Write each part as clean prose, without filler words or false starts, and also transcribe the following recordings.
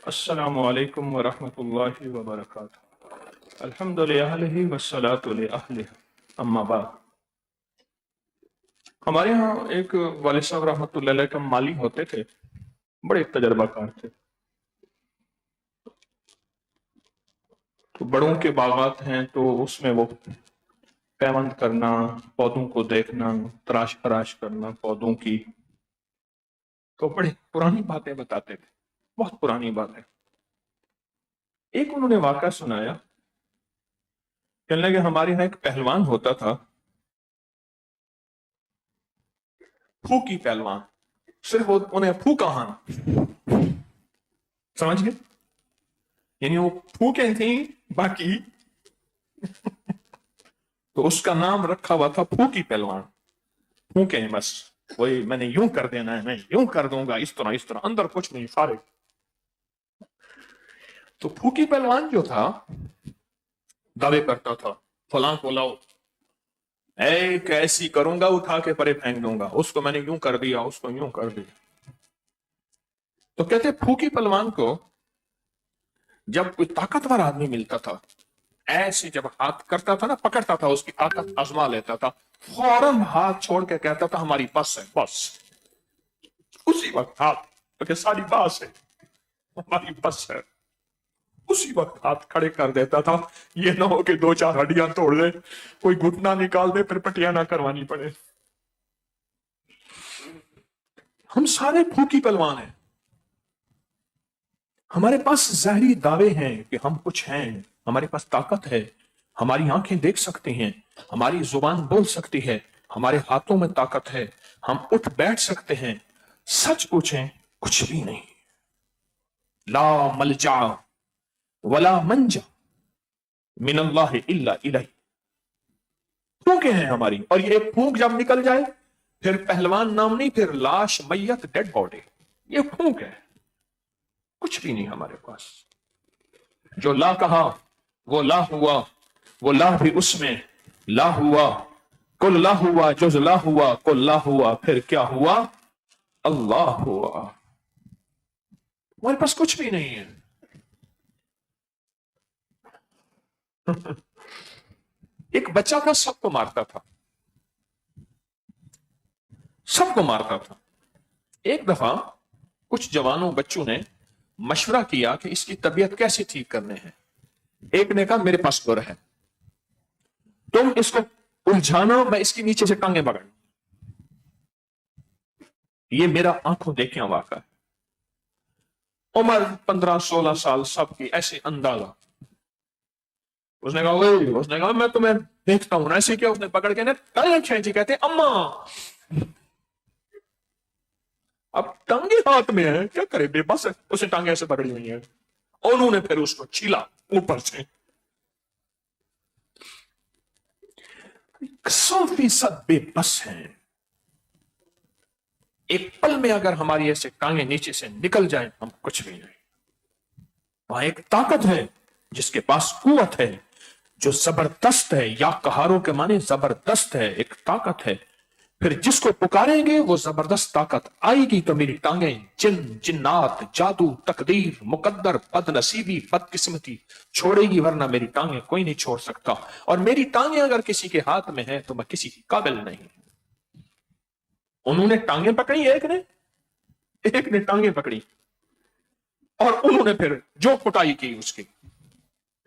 السلام علیکم ورحمۃ اللہ وبرکاتہ۔ الحمد للہ والصلاۃ لأہلہ، اما بعد۔ ہمارے ہاں ایک والد صاحب رحمۃ اللہ علیہ کا مالی ہوتے تھے، بڑے تجربہ کار تھے۔ تو بڑوں کے باغات ہیں تو اس میں وہ پیوند کرنا، پودوں کو دیکھنا، تراش خراش کرنا پودوں کی، تو بڑے پرانی باتیں بتاتے تھے، بہت پرانی باتیں۔ ایک انہوں نے واقعہ سنایا، کہنے لگے ہمارے یہاں ایک پہلوان ہوتا تھا، پھوکی پہلوان، صرف انہیں پھوکا آنا، سمجھ گئے؟ یعنی وہ پھوکیں تھیں، باقی تو اس کا نام رکھا ہوا تھا پھوکی پہلوان۔ پھوکیں بس، وہی میں نے یوں کر دینا ہے، میں یوں کر دوں گا، اس طرح اندر کچھ نہیں، فارغ۔ تو پھوکی پہلوان جو تھا دعوے کرتا تھا فلاں کو لاؤ، ایک ایسی کروں گا اٹھا کے پرے پھینک دوں گا، اس کو میں نے یوں کر دیا، اس کو یوں کر دیا۔ تو کہتے پھوکی پہلوان کو جب کوئی طاقتور آدمی ملتا تھا، ایسے جب ہاتھ کرتا تھا نا، پکڑتا تھا، اس کی طاقت آزما لیتا تھا، فوراً ہاتھ چھوڑ کے کہتا تھا ہماری بس ہے، بس اسی وقت ہاتھ، کیونکہ ساری باس ہے، ہماری بس ہے، اسی وقت ہاتھ کھڑے کر دیتا تھا۔ یہ نہ ہو کہ دو چار ہڈیاں توڑ دے، کوئی گھٹنا نکال دے، پھر پٹیاں نہ کروانی پڑے۔ ہم سارے پھوکی پہلوان ہیں، ہمارے پاس ظاہری دعوے ہیں کہ ہم کچھ ہیں، ہمارے پاس طاقت ہے، ہماری آنکھیں دیکھ سکتی ہیں، ہماری زبان بول سکتی ہے، ہمارے ہاتھوں میں طاقت ہے، ہم اٹھ بیٹھ سکتے ہیں۔ سچ پوچھیں، کچھ بھی نہیں۔ لا ملجا ولا منجا من اللہ الا الیہ، پھونکیں ہیں ہماری، اور یہ پھونک جب نکل جائے پھر پہلوان نام نہیں، پھر لاش، میت، ڈیڈ باڈی، یہ پھونک ہے، کچھ بھی نہیں ہمارے پاس۔ جو لا کہا وہ لا ہوا، وہ لا بھی اس میں لا ہوا، کل لا ہوا، جز لا ہوا، کل لا ہوا، پھر کیا ہوا؟ اللہ ہوا۔ ہمارے پاس کچھ بھی نہیں ہے۔ ایک بچہ تھا، سب کو مارتا تھا، سب کو مارتا تھا۔ ایک دفعہ کچھ جوانوں بچوں نے مشورہ کیا کہ اس کی طبیعت کیسے ٹھیک کرنے ہے۔ ایک نے کہا میرے پاس گر ہے، تم اس کو الجھانا، میں اس کے نیچے سے ٹانگیں پکڑ۔ یہ میرا آنکھوں دیکھیں واقعہ ہے۔ عمر 15-16 سال، سب کی ایسے اندازہ۔ اس نے کہا میں تمہیں دیکھتا ہوں، ایسے کیا؟ اس نے پکڑ کے ٹانگیں کھینچی، کہتے اما، اب ٹانگیں ہاتھ میں ہے، کیا کرے، بے بس ہے، اسے ٹانگیں ایسے پکڑی ہوئی ہیں، انہوں نے پھر اس کو چھیلا اوپر سے۔ 100% بے بس ہیں۔ ایک پل میں اگر ہماری ایسے ٹانگیں نیچے سے نکل جائیں، ہم کچھ بھی نہیں۔ وہاں ایک طاقت ہے جس کے پاس قوت ہے، جو زبردست ہے، یا قہاروں کے معنی زبردست ہے، ایک طاقت ہے۔ پھر جس کو پکاریں گے وہ زبردست طاقت آئے گی تو میری ٹانگیں جن، جنات، جادو، تقدیر، مقدر، بد نصیبی، بد قسمتی چھوڑے گی، ورنہ میری ٹانگیں کوئی نہیں چھوڑ سکتا۔ اور میری ٹانگیں اگر کسی کے ہاتھ میں ہیں تو میں کسی کی قابل نہیں۔ انہوں نے ٹانگیں پکڑی، ایک نے ٹانگیں پکڑی، اور انہوں نے پھر جو کٹائی کی اس کی،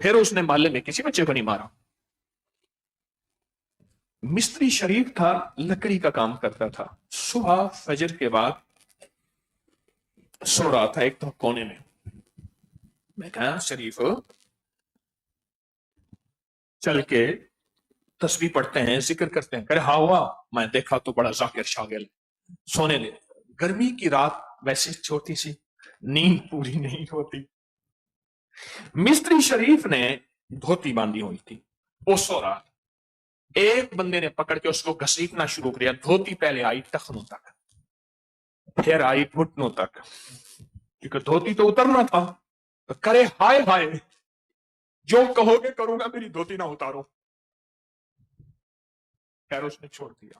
پھر اس نے محلے میں کسی بچے کو نہیں مارا۔ مستری شریف تھا، لکڑی کا کام کرتا تھا، صبح فجر کے بعد سو رہا تھا ایک تو کونے میں۔ میں کہا شریف چل کے تسبیح پڑھتے ہیں، ذکر کرتے ہیں۔ کہے ہاں ہوا، میں دیکھا تو بڑا ذاکر شاگل، سونے دے۔ گرمی کی رات، ویسے چھوٹی سی، نیند پوری نہیں ہوتی۔ مستری شریف نے دھوتی باندھی ہوئی تھی، وہ سو رہا تھا۔ ایک بندے نے پکڑ کے اس کو گھسیٹنا شروع کیا، دھوتی پہلے آئی ٹخنوں تک، پھر آئی گھٹنوں تک، کیونکہ دھوتی تو اترنا تھا۔ تو کرے ہائے ہائے، جو کہو گے کروں گا، میری دھوتی نہ اتارو۔ خیر اس نے چھوڑ دیا۔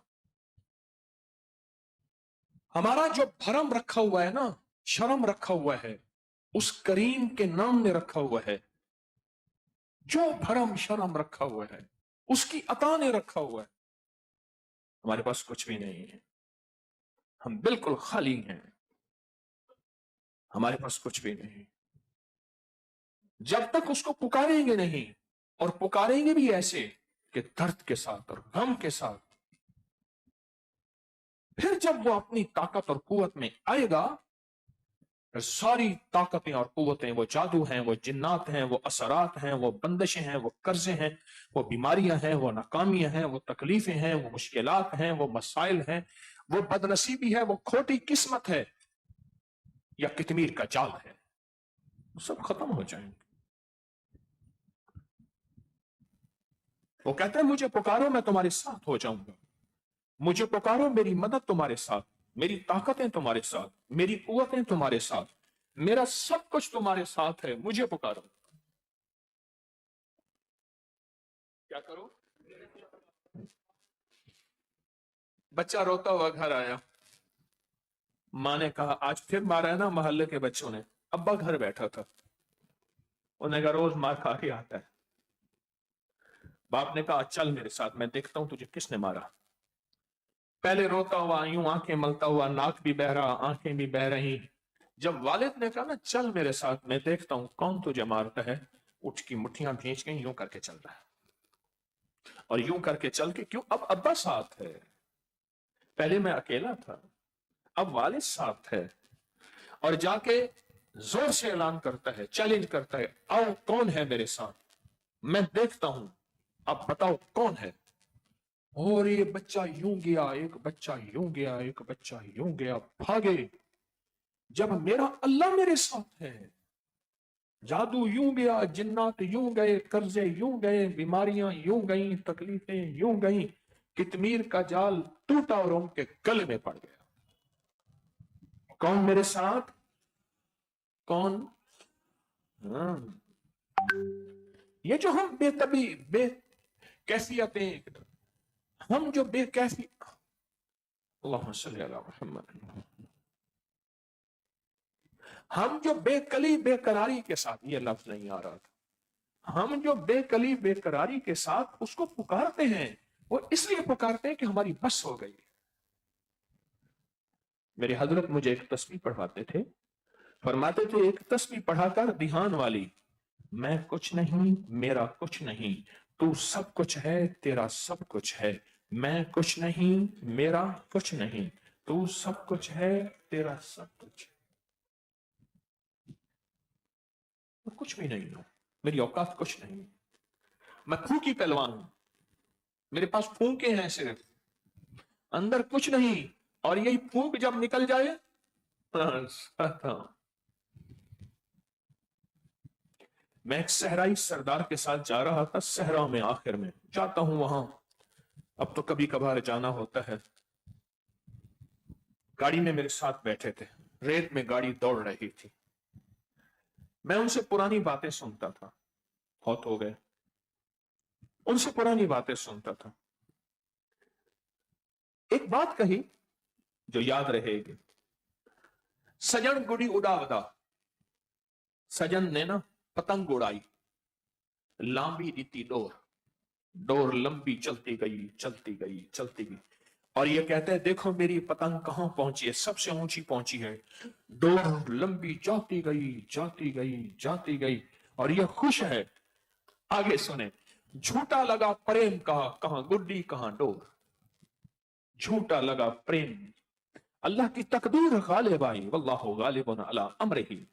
ہمارا جو بھرم رکھا ہوا ہے نا، شرم رکھا ہوا ہے، उस करीम के नाम ने रखा हुआ है, जो भरम शरम रखा हुआ है उसकी अता ने रखा हुआ है। हमारे पास कुछ भी नहीं है, हम बिल्कुल खाली हैं, हमारे पास कुछ भी नहीं। जब तक उसको पुकारेंगे नहीं, और पुकारेंगे भी ऐसे कि दर्द के साथ और गम के साथ, फिर जब वो अपनी ताकत और कुवत में आएगा, सारी ताकतें और कुव्वतें, वो जादू हैं, वो जिन्नात हैं, वो असरात हैं, वो बंदिशें हैं, वो कर्जे हैं, वो बीमारियां हैं, वो नाकामियां हैं, वो तकलीफें हैं, वो मुश्किलात हैं, वो मसाइल हैं, वो बदनसीबी है, वो खोटी किस्मत है, या कितमीर का जाल है, वो सब खत्म हो जाएंगे। वो कहते हैं मुझे पुकारो मैं तुम्हारे साथ हो जाऊंगा, मुझे पुकारो मेरी मदद तुम्हारे साथ, मेरी ताकतें तुम्हारे साथ, मेरी कुव्वतें तुम्हारे साथ, मेरा सब कुछ तुम्हारे साथ है, मुझे पुकारो। क्या करो? बच्चा रोता हुआ घर आया, मां ने कहा आज फिर मारा है ना मोहल्ले के बच्चों ने। अब्बा घर बैठा था, उन्हें कहा रोज मार खा के आता है। बाप ने कहा चल मेरे साथ, मैं देखता हूं तुझे किसने मारा। पहले रोता हुआ, यूं आंखें मलता हुआ, नाक भी बह रहा, आंखें भी बह रही। जब वालिद ने कहा ना चल मेरे साथ, मैं देखता हूं कौन तुझे मारता है, उठ की मुट्ठियां भींच गई, यूं करके चल रहा है, और यूं करके चल के, क्यों अब अब्बा साथ है, पहले मैं अकेला था, अब वालिद साथ है, और जाके जोर से ऐलान करता है, चैलेंज करता है, आओ कौन है मेरे साथ, मैं देखता हूं, अब बताओ कौन है। और ये बच्चा यूं गया, एक बच्चा यूं गया, एक बच्चा यूं गया, भागे। जब मेरा अल्लाह मेरे साथ है, जादू यूं गया, जिन्नात यूं गए, कर्जे यूं गए, बीमारियां यूं गई, तकलीफें यूं गई, कितमीर का जाल टूटा और उनके गले में पड़ गया। कौन मेरे साथ? कौन? हाँ। ये जो हम बेतबी बेकैफियतें, हम जो बेकैफी, अल्लाहुम्मा सल्ली अला मुहम्मद, हम जो बेकली बेकरारी के साथ, ये लफ्ज नहीं आ रहा था, हम जो बेकली बेकरारी के साथ उसको पुकारते हैं, वो इसलिए पुकारते हैं कि हमारी बस हो गई। मेरे हजरत मुझे एक तस्बीह पढ़वाते थे, फरमाते थे एक तस्बीह पढ़ाकर ध्यान वाली, मैं कुछ नहीं मेरा कुछ नहीं, तू सब कुछ है तेरा सब कुछ है, मैं कुछ नहीं मेरा कुछ नहीं, तू सब कुछ है तेरा सब कुछ है। मैं कुछ भी नहीं हूं, मेरी औकात कुछ नहीं, मैं फूकी पहलवान हूं, मेरे पास फूंके हैं सिर्फ, अंदर कुछ नहीं, और यही फूंक जब निकल जाए, मैं एक सहराई सरदार के साथ जा रहा था, सहरा में, आखिर में जाता हूं वहां, अब तो कभी कभार जाना होता है। गाड़ी में मेरे साथ बैठे थे, रेत में गाड़ी दौड़ रही थी, मैं उनसे पुरानी बातें सुनता था, बहुत हो गए, उनसे पुरानी बातें सुनता था। एक बात कही जो याद रहेगी, सजन गुड़ी उड़ावदा, सजन ने ना पतंग उड़ाई, लांबी रीति डोर, डोर लंबी चलती गई चलती गई चलती गई, और ये कहते हैं देखो मेरी पतंग कहां पहुंची है, सबसे ऊंची पहुंची है, डोर लंबी जाती गई जाती गई जाती गई, और ये खुश है। आगे सुने, झूठा लगा प्रेम का, कहां गुड्डी कहां डोर, झूठा लगा प्रेम, अल्लाह की तकदीर गालिब आई, वल्लाहु गालिबुन अला अमरिही,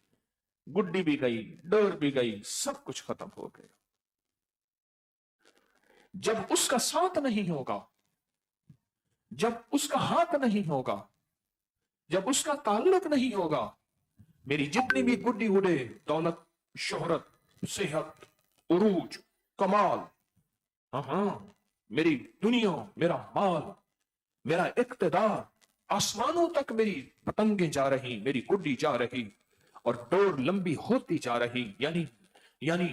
गुड्डी भी गई, डोर भी गई, सब कुछ खत्म हो गया। जब उसका साथ नहीं होगा, जब उसका हाथ नहीं होगा, जब उसका ताल्लुक नहीं होगा, मेरी जितनी भी गुड्डी उड़े, दौलत, शोहरत, सेहत, उरूज, कमाल, हाँ, मेरी दुनिया, मेरा माल, मेरा इक्तदार, आसमानों तक मेरी पतंगें जा रही, मेरी गुड्डी जा रही, और डोर लंबी होती जा रही, यानी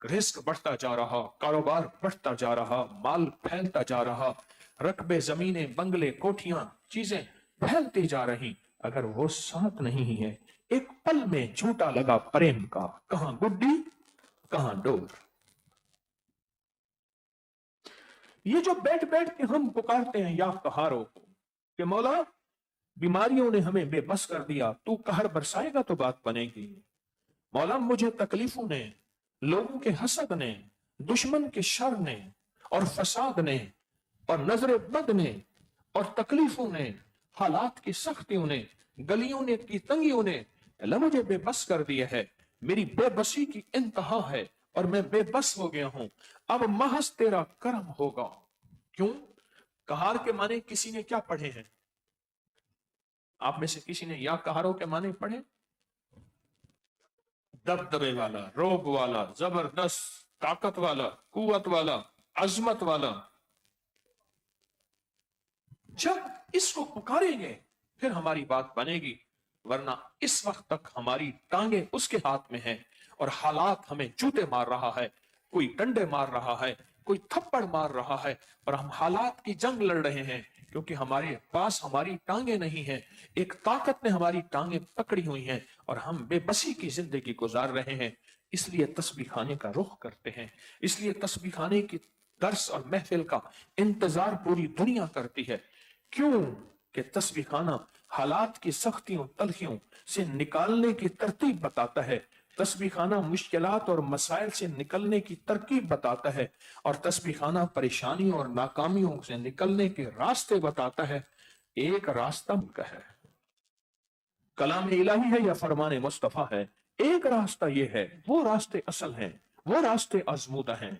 रिस्क बढ़ता जा रहा, कारोबार बढ़ता जा रहा, माल फैलता जा रहा, रकबे, जमीनें, बंगले, कोठियां, चीजें फैलती जा रही। अगर वो साथ नहीं है, एक पल में झूठा लगा प्रेम का, कहां गुड्डी कहां डोर। ये जो बैठ बैठ के हम पुकारते हैं या कहारों को कि मौला बीमारियों ने हमें बेबस कर दिया, तू कहर बरसाएगा तो बात बनेगी। मौला मुझे तकलीफों ने, लोगों के हसद ने, दुश्मन के शर ने और फसाद ने और नजर बद ने और तकलीफों ने, हालात की सख्तियों ने, गलियों ने की तंगियों ने अल्लाह मुझे बेबस कर दिया है। मेरी बेबसी की इंतहा है और मैं बेबस हो गया हूं। अब महज तेरा करम होगा। क्यों? कहार के माने किसी ने क्या पढ़े हैं? आप में से किसी ने या कहारों के माने पढ़े? दबदबे वाला, रोब वाला, जबरदस्त, ताकत वाला, कुवत वाला, अजमत वाला। जब इसको पुकारेंगे फिर हमारी बात बनेगी, वरना इस वक्त तक हमारी टांगे उसके हाथ में है और हालात हमें जूते मार रहा है, कोई डंडे मार रहा है, कोई थप्पड़ मार रहा है और हम हालात की जंग लड़ रहे हैं क्योंकि हमारे पास हमारी टांगे नहीं है। एक ताकत ने हमारी टांगे पकड़ी हुई हैं और हम बेबसी की जिंदगी गुजार रहे हैं। इसलिए तस्बीह खाने का रुख करते हैं, इसलिए तस्बीह खाने की दर्स और महफिल का इंतजार पूरी दुनिया करती है। क्यों? कि तस्बीह खाना हालात की सख्तियों तलखियों से निकालने की तरतीब बताता है। तस्बीह खाना मुश्किलात और मसाइल से निकलने की तरकीब बताता है और तस्बीह खाना परेशानियों और नाकामियों से निकलने के रास्ते बताता है। एक रास्ता का है, कलाम इलाही है या फरमान मुस्तफा है। एक रास्ता ये है, वो रास्ते असल हैं, वो रास्ते आजमूदा हैं।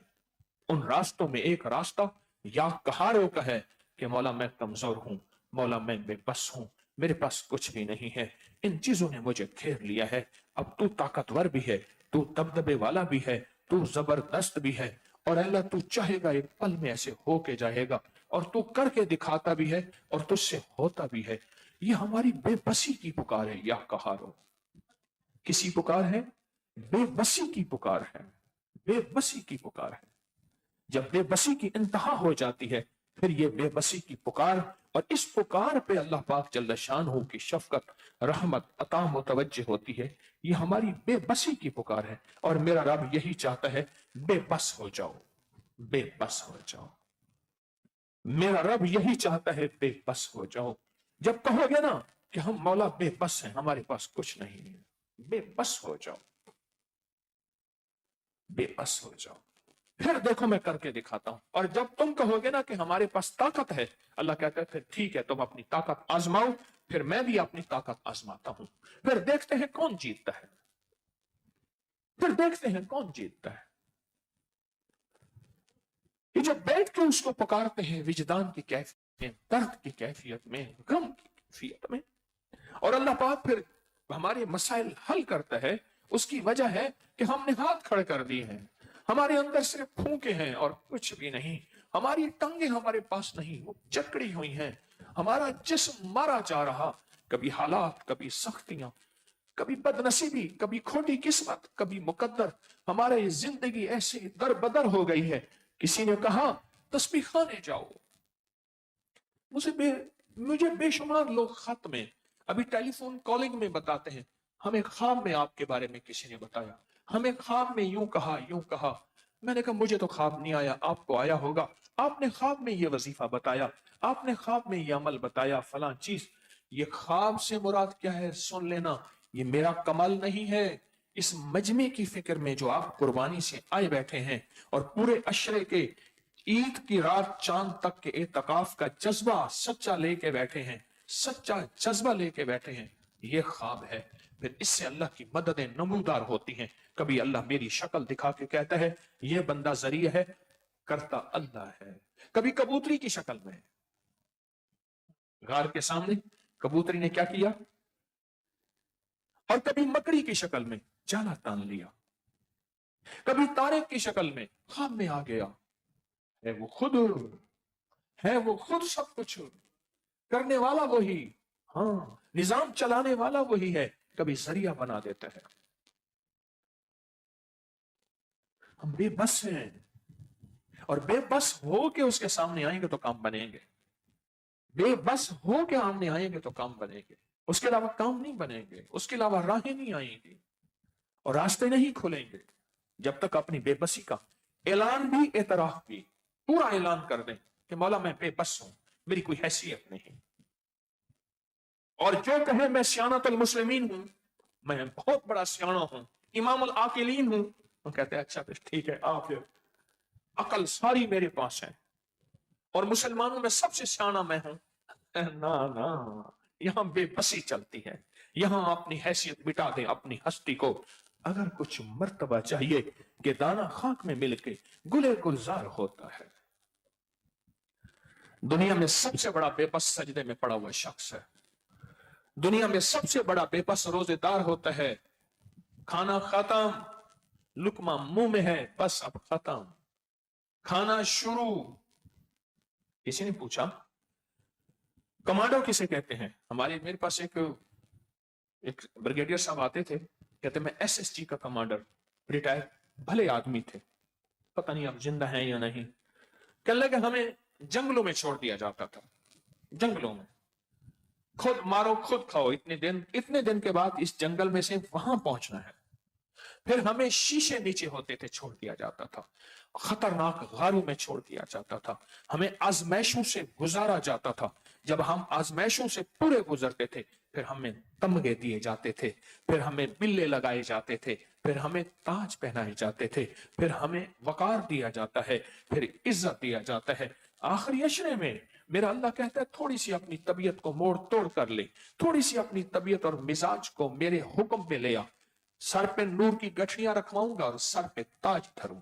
उन रास्तों में एक रास्ता या कहारों का है कि मौला मैं कमजोर हूं, मौला मैं बेबस हूं, मेरे पास कुछ भी नहीं है, इन चीजों ने मुझे घेर लिया है। अब तू ताकतवर भी है, तू दबदबे वाला भी है, तू जबरदस्त भी है और अल्लाह तू चाहेगा एक पल में ऐसे होके जाएगा और तू करके दिखाता भी है और तुझसे होता भी है। ये हमारी बेबसी की पुकार है या कहारो। किसी पुकार है? बेबसी की पुकार है, बेबसी की पुकार है। जब बेबसी की इंतहा हो जाती है फिर ये बेबसी की पुकार और इस पुकार पे अल्लाह पाक जल्ल शानहू की शफकत, रहमत, अता मुतवज्जे होती है। ये हमारी बेबसी की पुकार है और मेरा रब यही चाहता है, बेबस हो जाओ, बेबस हो जाओ। मेरा रब यही चाहता है, बेबस हो जाओ। जब कहोगे ना कि हम मौला बेबस हैं, हमारे पास कुछ नहीं है, बेबस हो जाओ, बेबस हो जाओ, फिर देखो मैं करके दिखाता हूं। और जब तुम कहोगे ना कि हमारे पास ताकत है, अल्लाह कहता है फिर ठीक है, तुम अपनी ताकत आजमाओ, फिर मैं भी अपनी ताकत आजमाता हूं। फिर देखते हैं कौन जीतता है, फिर देखते हैं कौन जीतता है। ये जब बैठ के उसको पुकारते हैं विजदान की कैफियत में, दर्द की कैफियत में, गम की कैफियत में, और अल्लाह पाक फिर हमारे मसाइल हल करता है, उसकी वजह है कि हमने हाथ खड़े कर दिए हैं, हमारे अंदर सिर्फ फूंके हैं और कुछ भी नहीं। हमारी टांगे हमारे पास नहीं, वो जकड़ी हुई हैं। हमारा जिस्म मारा जा रहा, कभी हालात, कभी सख्तियां, कभी बदनसीबी, कभी खोटी किस्मत, कभी मुकद्दर। हमारी जिंदगी ऐसे दरबदर हो गई है। किसी ने कहा तस्बीह खाने जाओ। मुझे बेशुमार लोग खत में, अभी टेलीफोन कॉलिंग में बताते हैं, हमें ख्वाब में आपके बारे में किसी ने बताया, हमें ख्वाब में यूं कहा यूं कहा। मैंने कहा मुझे तो ख्वाब नहीं आया, आपको आया होगा, आपने ख्वाब में ये वजीफा बताया, आपने ख्वाब में ये अमल बताया, फलां चीज। ये ख्वाब से मुराद क्या है सुन लेना, ये मेरा कमाल नहीं है। इस मजमे की फिक्र में जो आप कुर्बानी से आए बैठे हैं और पूरे अशरे के ईद की रात चांद तक के एतकाफ का जज्बा सच्चा लेके बैठे हैं, सच्चा जज्बा लेके बैठे हैं, ये ख्वाब है। फिर इससे अल्लाह की मददें नमूदार होती हैं। कभी अल्लाह मेरी शक्ल दिखा के कहता है ये बंदा जरिया है, करता अल्लाह है। कभी कबूतरी की शक्ल में, गार के सामने कबूतरी ने क्या किया, और कभी मकड़ी की शक्ल में जाला तान लिया, कभी तारे की शक्ल में ख्वाब में आ गया। है वो खुद, है वो खुद सब कुछ करने वाला वही, हाँ निजाम चलाने वाला वही है, कभी जरिया बना देता है। हम बेबस हैं और बेबस हो के उसके सामने आएंगे तो काम बनेंगे, बेबस हो के सामने आएंगे तो काम बनेंगे। اس کے علاوہ کام نہیں بنیں گے، اس کے علاوہ راہیں نہیں آئیں گی اور راستے نہیں کھلیں گے جب تک اپنی بے بسی کا اعلان بھی، اعتراف بھی پورا اعلان کر دیں کہ مولا میں بے بس ہوں، میری کوئی حیثیت نہیں، اور جو کہے میں سیانت المسلمین ہوں، میں بہت بڑا سیانہ ہوں، امام العاقلین ہوں، وہ کہتے ہیں اچھا ٹھیک ہے، آپ عقل ساری میرے پاس ہے اور مسلمانوں میں سب سے سیانہ میں ہوں۔ نہ نہ، یہاں بے بسی چلتی ہے، یہاں اپنی حیثیت مٹا دیں، اپنی ہستی کو۔ اگر کچھ مرتبہ چاہیے کہ دانا خاک میں مل کے گلے گلزار ہوتا ہے۔ دنیا میں سب سے بڑا بے بس سجدے میں پڑا ہوا شخص ہے، دنیا میں سب سے بڑا بے بس روزے دار ہوتا ہے، کھانا ختم، لقمہ منہ میں ہے، بس اب ختم، کھانا شروع۔ کسی نے پوچھا کمانڈو کسے کہتے ہیں؟ میرے پاس ایک بریگیڈیئر صاحب آتے تھے، کہتے میں ایس ایس جی کا کمانڈر، ریٹائر، بھلے آدمی تھے، پتہ نہیں اب زندہ ہیں یا نہیں۔ کہنے لگے ہمیں جنگلوں میں چھوڑ دیا جاتا تھا، جنگلوں میں خود مارو خود کھاؤ، اتنے دن کے بعد اس جنگل میں سے وہاں پہنچنا ہے۔ پھر ہمیں شیشے نیچے ہوتے تھے، چھوڑ دیا جاتا تھا، خطرناک غاروں میں چھوڑ دیا جاتا تھا، ہمیں آزمائشوں سے گزارا جاتا تھا۔ جب ہم آزمائشوں سے پورے گزرتے تھے پھر ہمیں تمغے دیے جاتے تھے، پھر ہمیں بلے لگائے جاتے تھے، پھر ہمیں تاج پہنائے جاتے تھے، پھر ہمیں وقار دیا جاتا ہے، پھر عزت دیا جاتا ہے۔ آخری اشرے میں میرا اللہ کہتا ہے تھوڑی سی اپنی طبیعت کو موڑ توڑ کر لے، تھوڑی سی اپنی طبیعت اور مزاج کو میرے حکم پہ لے آ، سر پہ نور کی گٹھیاں رکھواؤں گا اور سر پہ تاج دھروں۔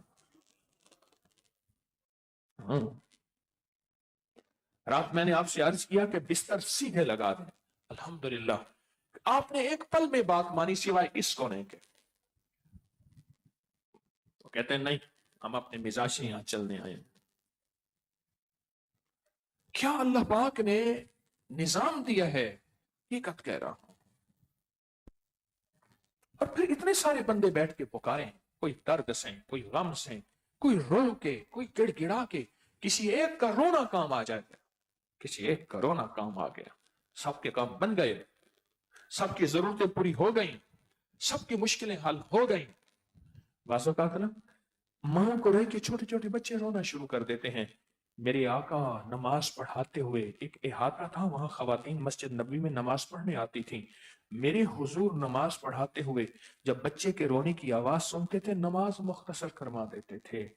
رات میں نے آپ سے عرض کیا کہ بستر سیدھے لگا دیں، الحمدللہ آپ نے ایک پل میں بات مانی سوائے اس کو نہیں کہ تو کہتے ہیں نہیں ہم اپنے مزاج سے یہاں چلنے آئے۔ کیا اللہ پاک نے نظام دیا ہے، حقیقت کہہ رہا ہوں۔ اور پھر اتنے سارے بندے بیٹھ کے پکارے، کوئی درد سے، کوئی غم سے، کوئی رو کے، کوئی گڑ گڑا کے، کسی ایک کا رونا کام آ جائے گا، کسی ایک کا رونا کام آ گیا، سب کے کام بن گئے، سب کی ضرورتیں پوری ہو گئیں، سب کی مشکلیں حل ہو گئیں۔ بعض اوقات نا ماں کو رہ کے چھوٹے چھوٹے بچے رونا شروع کر دیتے ہیں۔ میرے آقا نماز پڑھاتے ہوئے ایک احاطہ تھا، وہاں خواتین مسجد نبوی میں نماز پڑھنے آتی تھیں، میرے حضور نماز پڑھاتے ہوئے جب بچے کے رونے کی آواز سنتے تھے نماز مختصر کروا دیتے تھے۔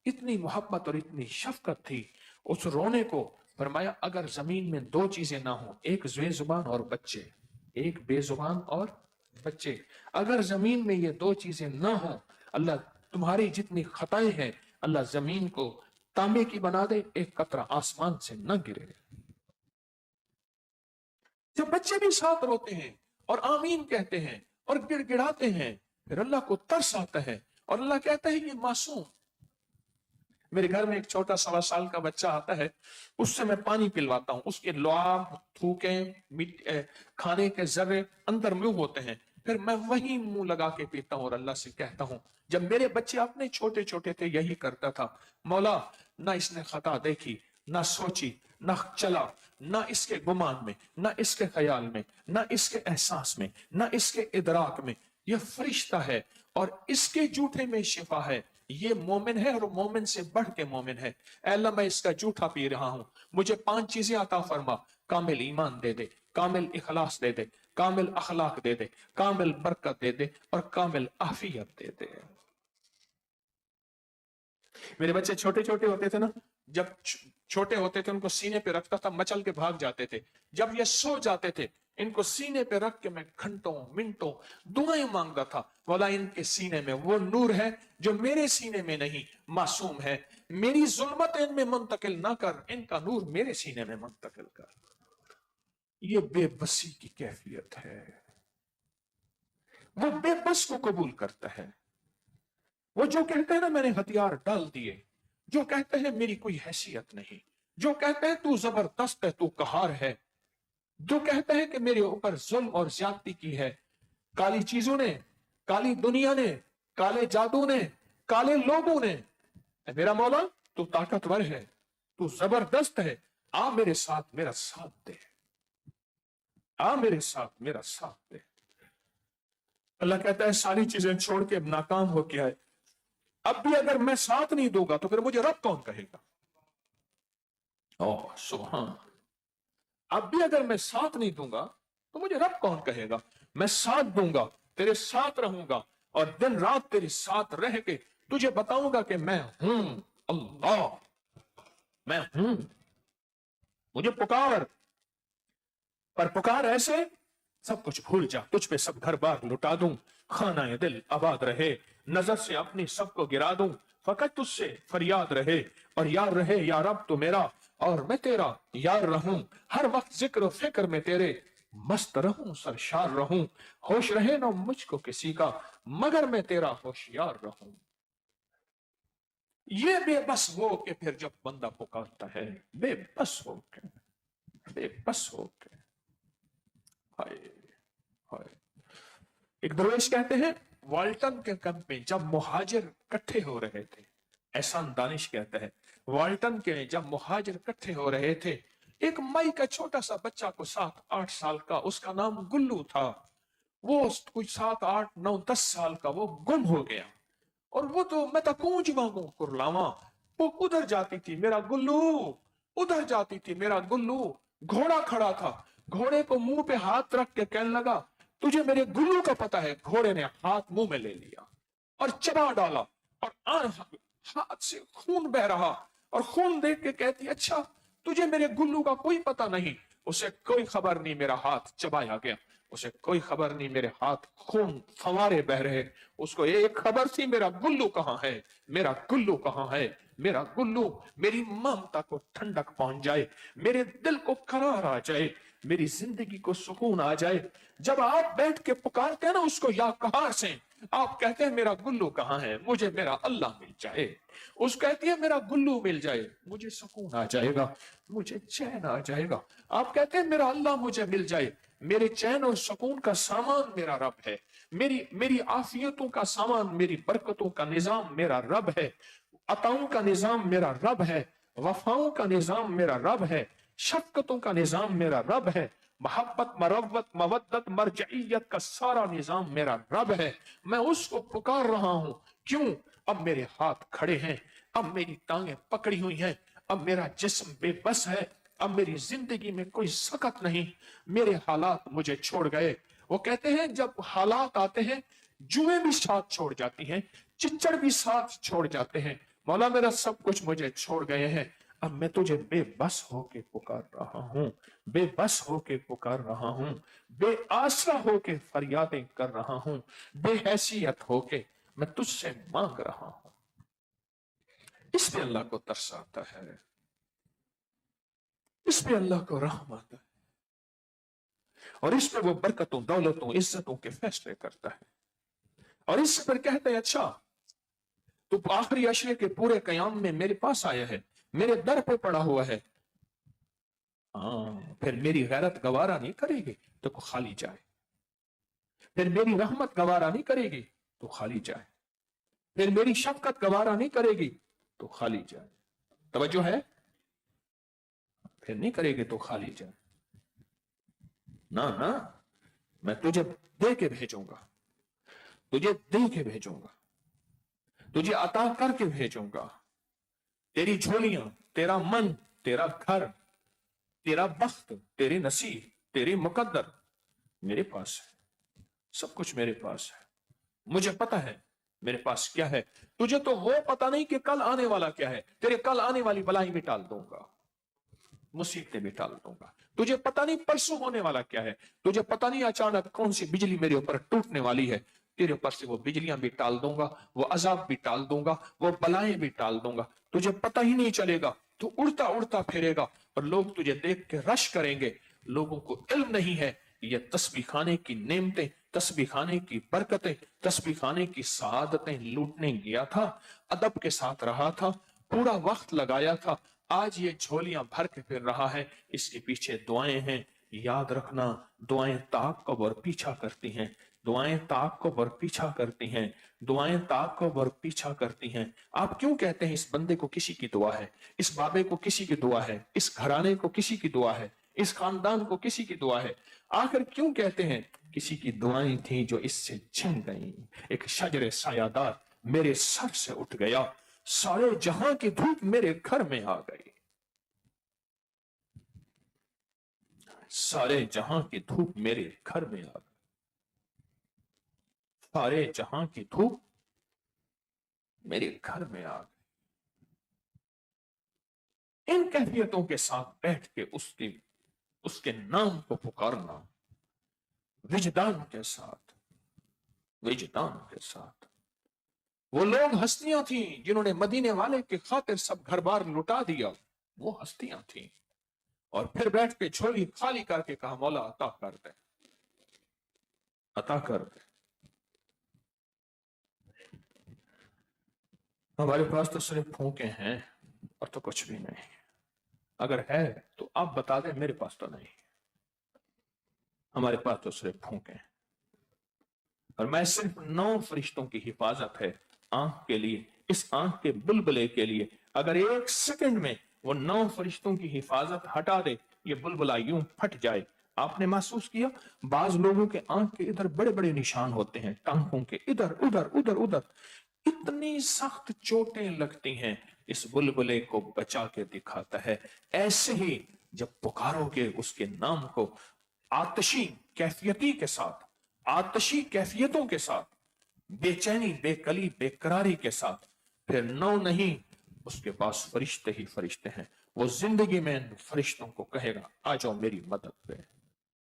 اتنی محبت اور اتنی شفقت تھی اس رونے کو۔ فرمایا اگر زمین میں دو چیزیں نہ ہوں، ایک بے زبان اور بچے، ایک بے زبان اور بچے، اگر زمین میں یہ دو چیزیں نہ ہوں، اللہ تمہاری جتنی خطائیں ہیں اللہ زمین کو تانبے کی بنا دے، ایک قطرہ آسمان سے نہ گرے۔ جب بچے بھی ساتھ روتے ہیں اور آمین کہتے ہیں اور گڑ گڑاتے ہیں پھر اللہ کو ترس آتا ہے اور اللہ کہتا ہے یہ معصوم۔ میرے گھر میں ایک چھوٹا 1.25 سال کا بچہ آتا ہے، اس سے میں پانی پلواتا ہوں، اس کے لعاب، تھوکیں، کھانے کے ذرے اندر منہ ہوتے ہیں، پھر میں وہی منہ لگا کے پیتا ہوں اور اللہ سے کہتا ہوں جب میرے بچے اپنے چھوٹے چھوٹے تھے یہی کرتا تھا، مولا نہ اس نے خطا دیکھی، نہ سوچی، نہ چلا، نہ اس کے گمان میں، نہ اس کے خیال میں، نہ اس کے احساس میں، نہ اس کے ادراک میں، یہ فرشتہ ہے اور اس کے جھوٹے میں شفا ہے، یہ مومن ہے اور مومن سے بڑھ کے مومن ہے۔ اے اللہ میں اس کا جھوٹا پی رہا ہوں، مجھے 5 چیزیں عطا فرما، کامل ایمان دے دے، کامل اخلاص دے دے، کامل اخلاق دے دے، کامل برکت دے دے اور کامل عافیت دے دے۔ میرے بچے چھوٹے چھوٹے ہوتے تھے نا، جب چھوٹے ہوتے تھے ان کو سینے پہ رکھتا تھا، مچل کے بھاگ جاتے تھے، جب یہ سو جاتے تھے ان کو سینے پہ رکھ کے میں گھنٹوں منٹوں دعائیں مانگتا تھا، مولا ان کے سینے میں وہ نور ہے جو میرے سینے میں نہیں، معصوم ہے، میری ظلمت ان میں منتقل نہ کر، ان کا نور میرے سینے میں منتقل کر۔ یہ بے بسی کی کیفیت ہے، وہ بے بس کو قبول کرتا ہے، وہ جو کہتے ہیں نا میں نے ہتھیار ڈال دیے، جو کہتے ہیں میری کوئی حیثیت نہیں، جو کہتے ہیں تو زبردست ہے، تو قہار ہے، جو کہتے ہیں کہ میرے اوپر ظلم اور زیادتی کی ہے، کالی چیزوں نے، کالی دنیا نے، کالے جادو نے، کالے لوگوں نے، اے میرا مولا تو طاقتور ہے، تو زبردست ہے، آ میرے ساتھ میرا ساتھ دے۔ आ मेरे साथ, मेरा साथ दे। अल्लाह कहता है सारी चीजें छोड़ के नाकाम हो के आए, अब भी अगर मैं साथ नहीं दूंगा तो फिर मुझे रब कौन कहेगा? ओह सुभान। अब भी अगर मैं साथ नहीं दूंगा तो मुझे रब कौन कहेगा? मैं साथ दूंगा, तेरे साथ रहूंगा और दिन रात तेरे साथ रह के तुझे बताऊंगा कि मैं हूं अल्लाह, मैं हूं, मुझे पुकार। पर पुकार ऐसे, सब कुछ भूल जा, तुझ पे सब घर बार लुटा दूं, खाना ये दिल आबाद रहे, नजर से अपनी सबको गिरा दूं, फकत तुझसे फरियाद रहे, और यार रहे या रब तो मेरा और मैं तेरा यार रहूं, हर वक्त जिक्र फिक्र में तेरे मस्त रहूं, सरशार रहूं, होश रहे ना मुझको किसी का मगर मैं तेरा होशियार रहूं। ये बेबस हो के फिर जब बंदा पुकारता है, बेबस हो के, बेबस हो के, हाय हाय। एक दरवेश कहते हैं वाल्टन के कैंप में जब मुहाजिर इकट्ठे हो रहे थे, एहसान दानिश कहता है वाल्टन के जब मुहाजिर इकट्ठे हो रहे थे, एक मई का छोटा सा बच्चा को 7-8 साल का, उसका नाम गुल्लू था, वो कुछ 7-8-9-10 साल का, वो गुम हो गया। और वो तो मैं तो कूंज वांगू कुरलावा, वो उधर जाती थी मेरा गुल्लू, उधर जाती थी मेरा गुल्लू। घोड़ा खड़ा था, घोड़े को मुंह पे हाथ रख के कहने लगा तुझे मेरे गुल्लू का पता है? घोड़े ने हाथ मुंह में ले लिया और चबा डाला, और हाथ से खून बह रहा, और खून देख के कहती अच्छा तुझे मेरे गुल्लू का कोई पता नहीं? उसे कोई खबर नहीं मेरा हाथ चबाया गया, उसे कोई खबर नहीं मेरे हाथ खून फवारे बह रहे, उसको एक खबर थी मेरा गुल्लू कहां है, मेरा गुल्लू कहां है, मेरा गुल्लू। मेरी ममता को ठंडक पहुंच जाए, मेरे दिल को करार आ जाए, मेरी जिंदगी को सुकून आ जाए। जब आप बैठ के पुकारते हैं ना उसको या कहार से, आप कहते हैं मेरा गुल्लू कहां है, मुझे मेरा अल्लाह मिल जाए। उस कहती है मेरा गुल्लू मिल जाए, मुझे सुकून आ जाएगा, मुझे चैन आ जाएगा। आप कहते हैं मेरा अल्लाह मुझे मिल जाए, मेरे चैन और सुकून का सामान मेरा रब है, मेरी मेरी आफियतों का सामान, मेरी बरकतों का निजाम मेरा रब है, अताओं का निजाम मेरा रब है, वफाओं का निजाम मेरा रब है, शफकतों का निजाम मेरा रब है, मोहब्बत मरवत मवद्दत मरजइयत का सारा निजाम मेरा रब है। मैं उसको पुकार रहा हूं, क्यों? अब मेरे हाथ खड़े हैं, अब मेरी टांगें पकड़ी हुई हैं, अब मेरा जिस्म बेबस है, अब मेरी जिंदगी में कोई सकत नहीं, मेरे हालात मुझे छोड़ गए। वो कहते हैं जब हालात आते हैं, जुएं भी साथ छोड़ जाती हैं, चिच्चड़ भी साथ छोड़ जाते हैं, मौला मेरा सब कुछ मुझे छोड़ गए हैं, अब मैं तुझे बेबस होके पुकार रहा हूं, बेबस होके पुकार रहा हूं, बेआसरा होके फरियादें कर रहा हूं, बेहैसियत होके मैं तुझसे मांग रहा हूं। इस पे अल्लाह को तरस आता है, इस पे अल्लाह को रहम आता है, और इस पे वो बरकतों दौलतों इज्जतों के फैसले करता है। और इस पर कहते हैं अच्छा तो आखिरी अशरे के पूरे कयाम में मेरे पास आया है, मेरे दर पे पड़ा हुआ है, हाँ फिर मेरी गैरत गवारा नहीं करेगी तो खाली जाए, फिर मेरी रहमत गवारा नहीं करेगी तो खाली जाए, फिर मेरी शफकत गवारा नहीं करेगी तो खाली जाए। तवज्जो है? फिर नहीं करेगी तो खाली जाए। ना ना, मैं तुझे दे के भेजूंगा, तुझे दे के भेजूंगा, तुझे अता करके भेजूंगा। तेरी झोलियां, तेरा मन, तेरा घर, तेरा बख्त, तेरी नसीब, तेरी मुकद्दर मेरे पास है, सब कुछ मेरे पास है। मुझे पता है मेरे पास क्या है, तुझे तो वो पता नहीं कि कल आने वाला क्या है। तेरे कल आने वाली बलाई भी टाल दूंगा, मुसीबतें भी टाल दूंगा। तुझे पता नहीं परसों होने वाला क्या है, तुझे पता नहीं अचानक कौन सी बिजली मेरे ऊपर टूटने वाली है, तेरे ऊपर से वो बिजलियां भी टाल दूंगा, वो अजाब भी टाल दूंगा, वो बलाएं भी टाल दूंगा। तुझे पता ही नहीं चलेगा, तू उड़ता उड़ता फिरेगा और लोग तुझे देख के रश करेंगे। लोगों को इल्म नहीं है ये तस्बीह खाने की नेमतें, तस्बीह खाने की बरकतें, तस्बीह खाने की सआदतें लूटने गया था, अदब के साथ रहा था, पूरा वक्त लगाया था, आज ये झोलियां भर के फिर रहा है। इसके पीछे दुआएं हैं, याद रखना, दुआएं ताक़ुब और पीछा करती हैं, दुआएं ताक़ुब और पीछा करती हैं, दुआएं ताक़ुब और पीछा करती हैं। आप क्यों कहते हैं इस बंदे को किसी की दुआ है, इस बाबे को किसी की दुआ है, इस घराने को किसी की दुआ है? इस खानदान को किसी की दुआ है। आखिर क्यों कहते हैं? किसी की दुआएं थी जो इससे छिन गई। एक शजरे सायादार मेरे सर से उठ गया, सारे जहां की धूप मेरे घर में आ गई। सारे जहां की धूप मेरे घर में आ गई। सारे जहां की धूप मेरे घर में आ गई। इन कैफियतों के साथ बैठ के उसके नाम को पुकारना, विजदान के साथ, विजदान के साथ। वो लोग हस्तियां थी जिन्होंने मदीने वाले के खातिर सब घर बार लुटा दिया। वो हस्तियां थी और फिर बैठ के झोली खाली करके कहा, मौला अता कर दे, अता कर दे। हमारे पास तो सिर्फ फूंके हैं और तो कुछ भी नहीं। अगर है तो आप बता दें, मेरे पास तो नहीं। हमारे पास तो सिर्फ फूंके हैं और मैं सिर्फ 9 फरिश्तों की हिफाजत है आंख के लिए, इस आंख के बुलबुले के लिए। अगर 1 सेकंड में वो 9 फरिश्तों की हिफाजत हटा दे, ये बुलबुला यूं फट जाए। आपने महसूस किया, बाज लोगों के आंख के इधर बड़े बड़े निशान होते हैं, टांगों के इधर उधर उधर उधर, इतनी सख्त चोटें लगती हैं। इस बुलबुले को बचा के दिखाता है। ऐसे ही जब पुकारोगे उसके नाम को आतशी कैफियती के साथ, आतशी कैफियतों के साथ, बेचैनी बेकली बेकरारी के साथ, फिर 9 नहीं, उसके पास फरिश्ते ही फरिश्ते हैं। वो जिंदगी में फरिश्तों को कहेगा, आ जाओ मेरी मदद पे,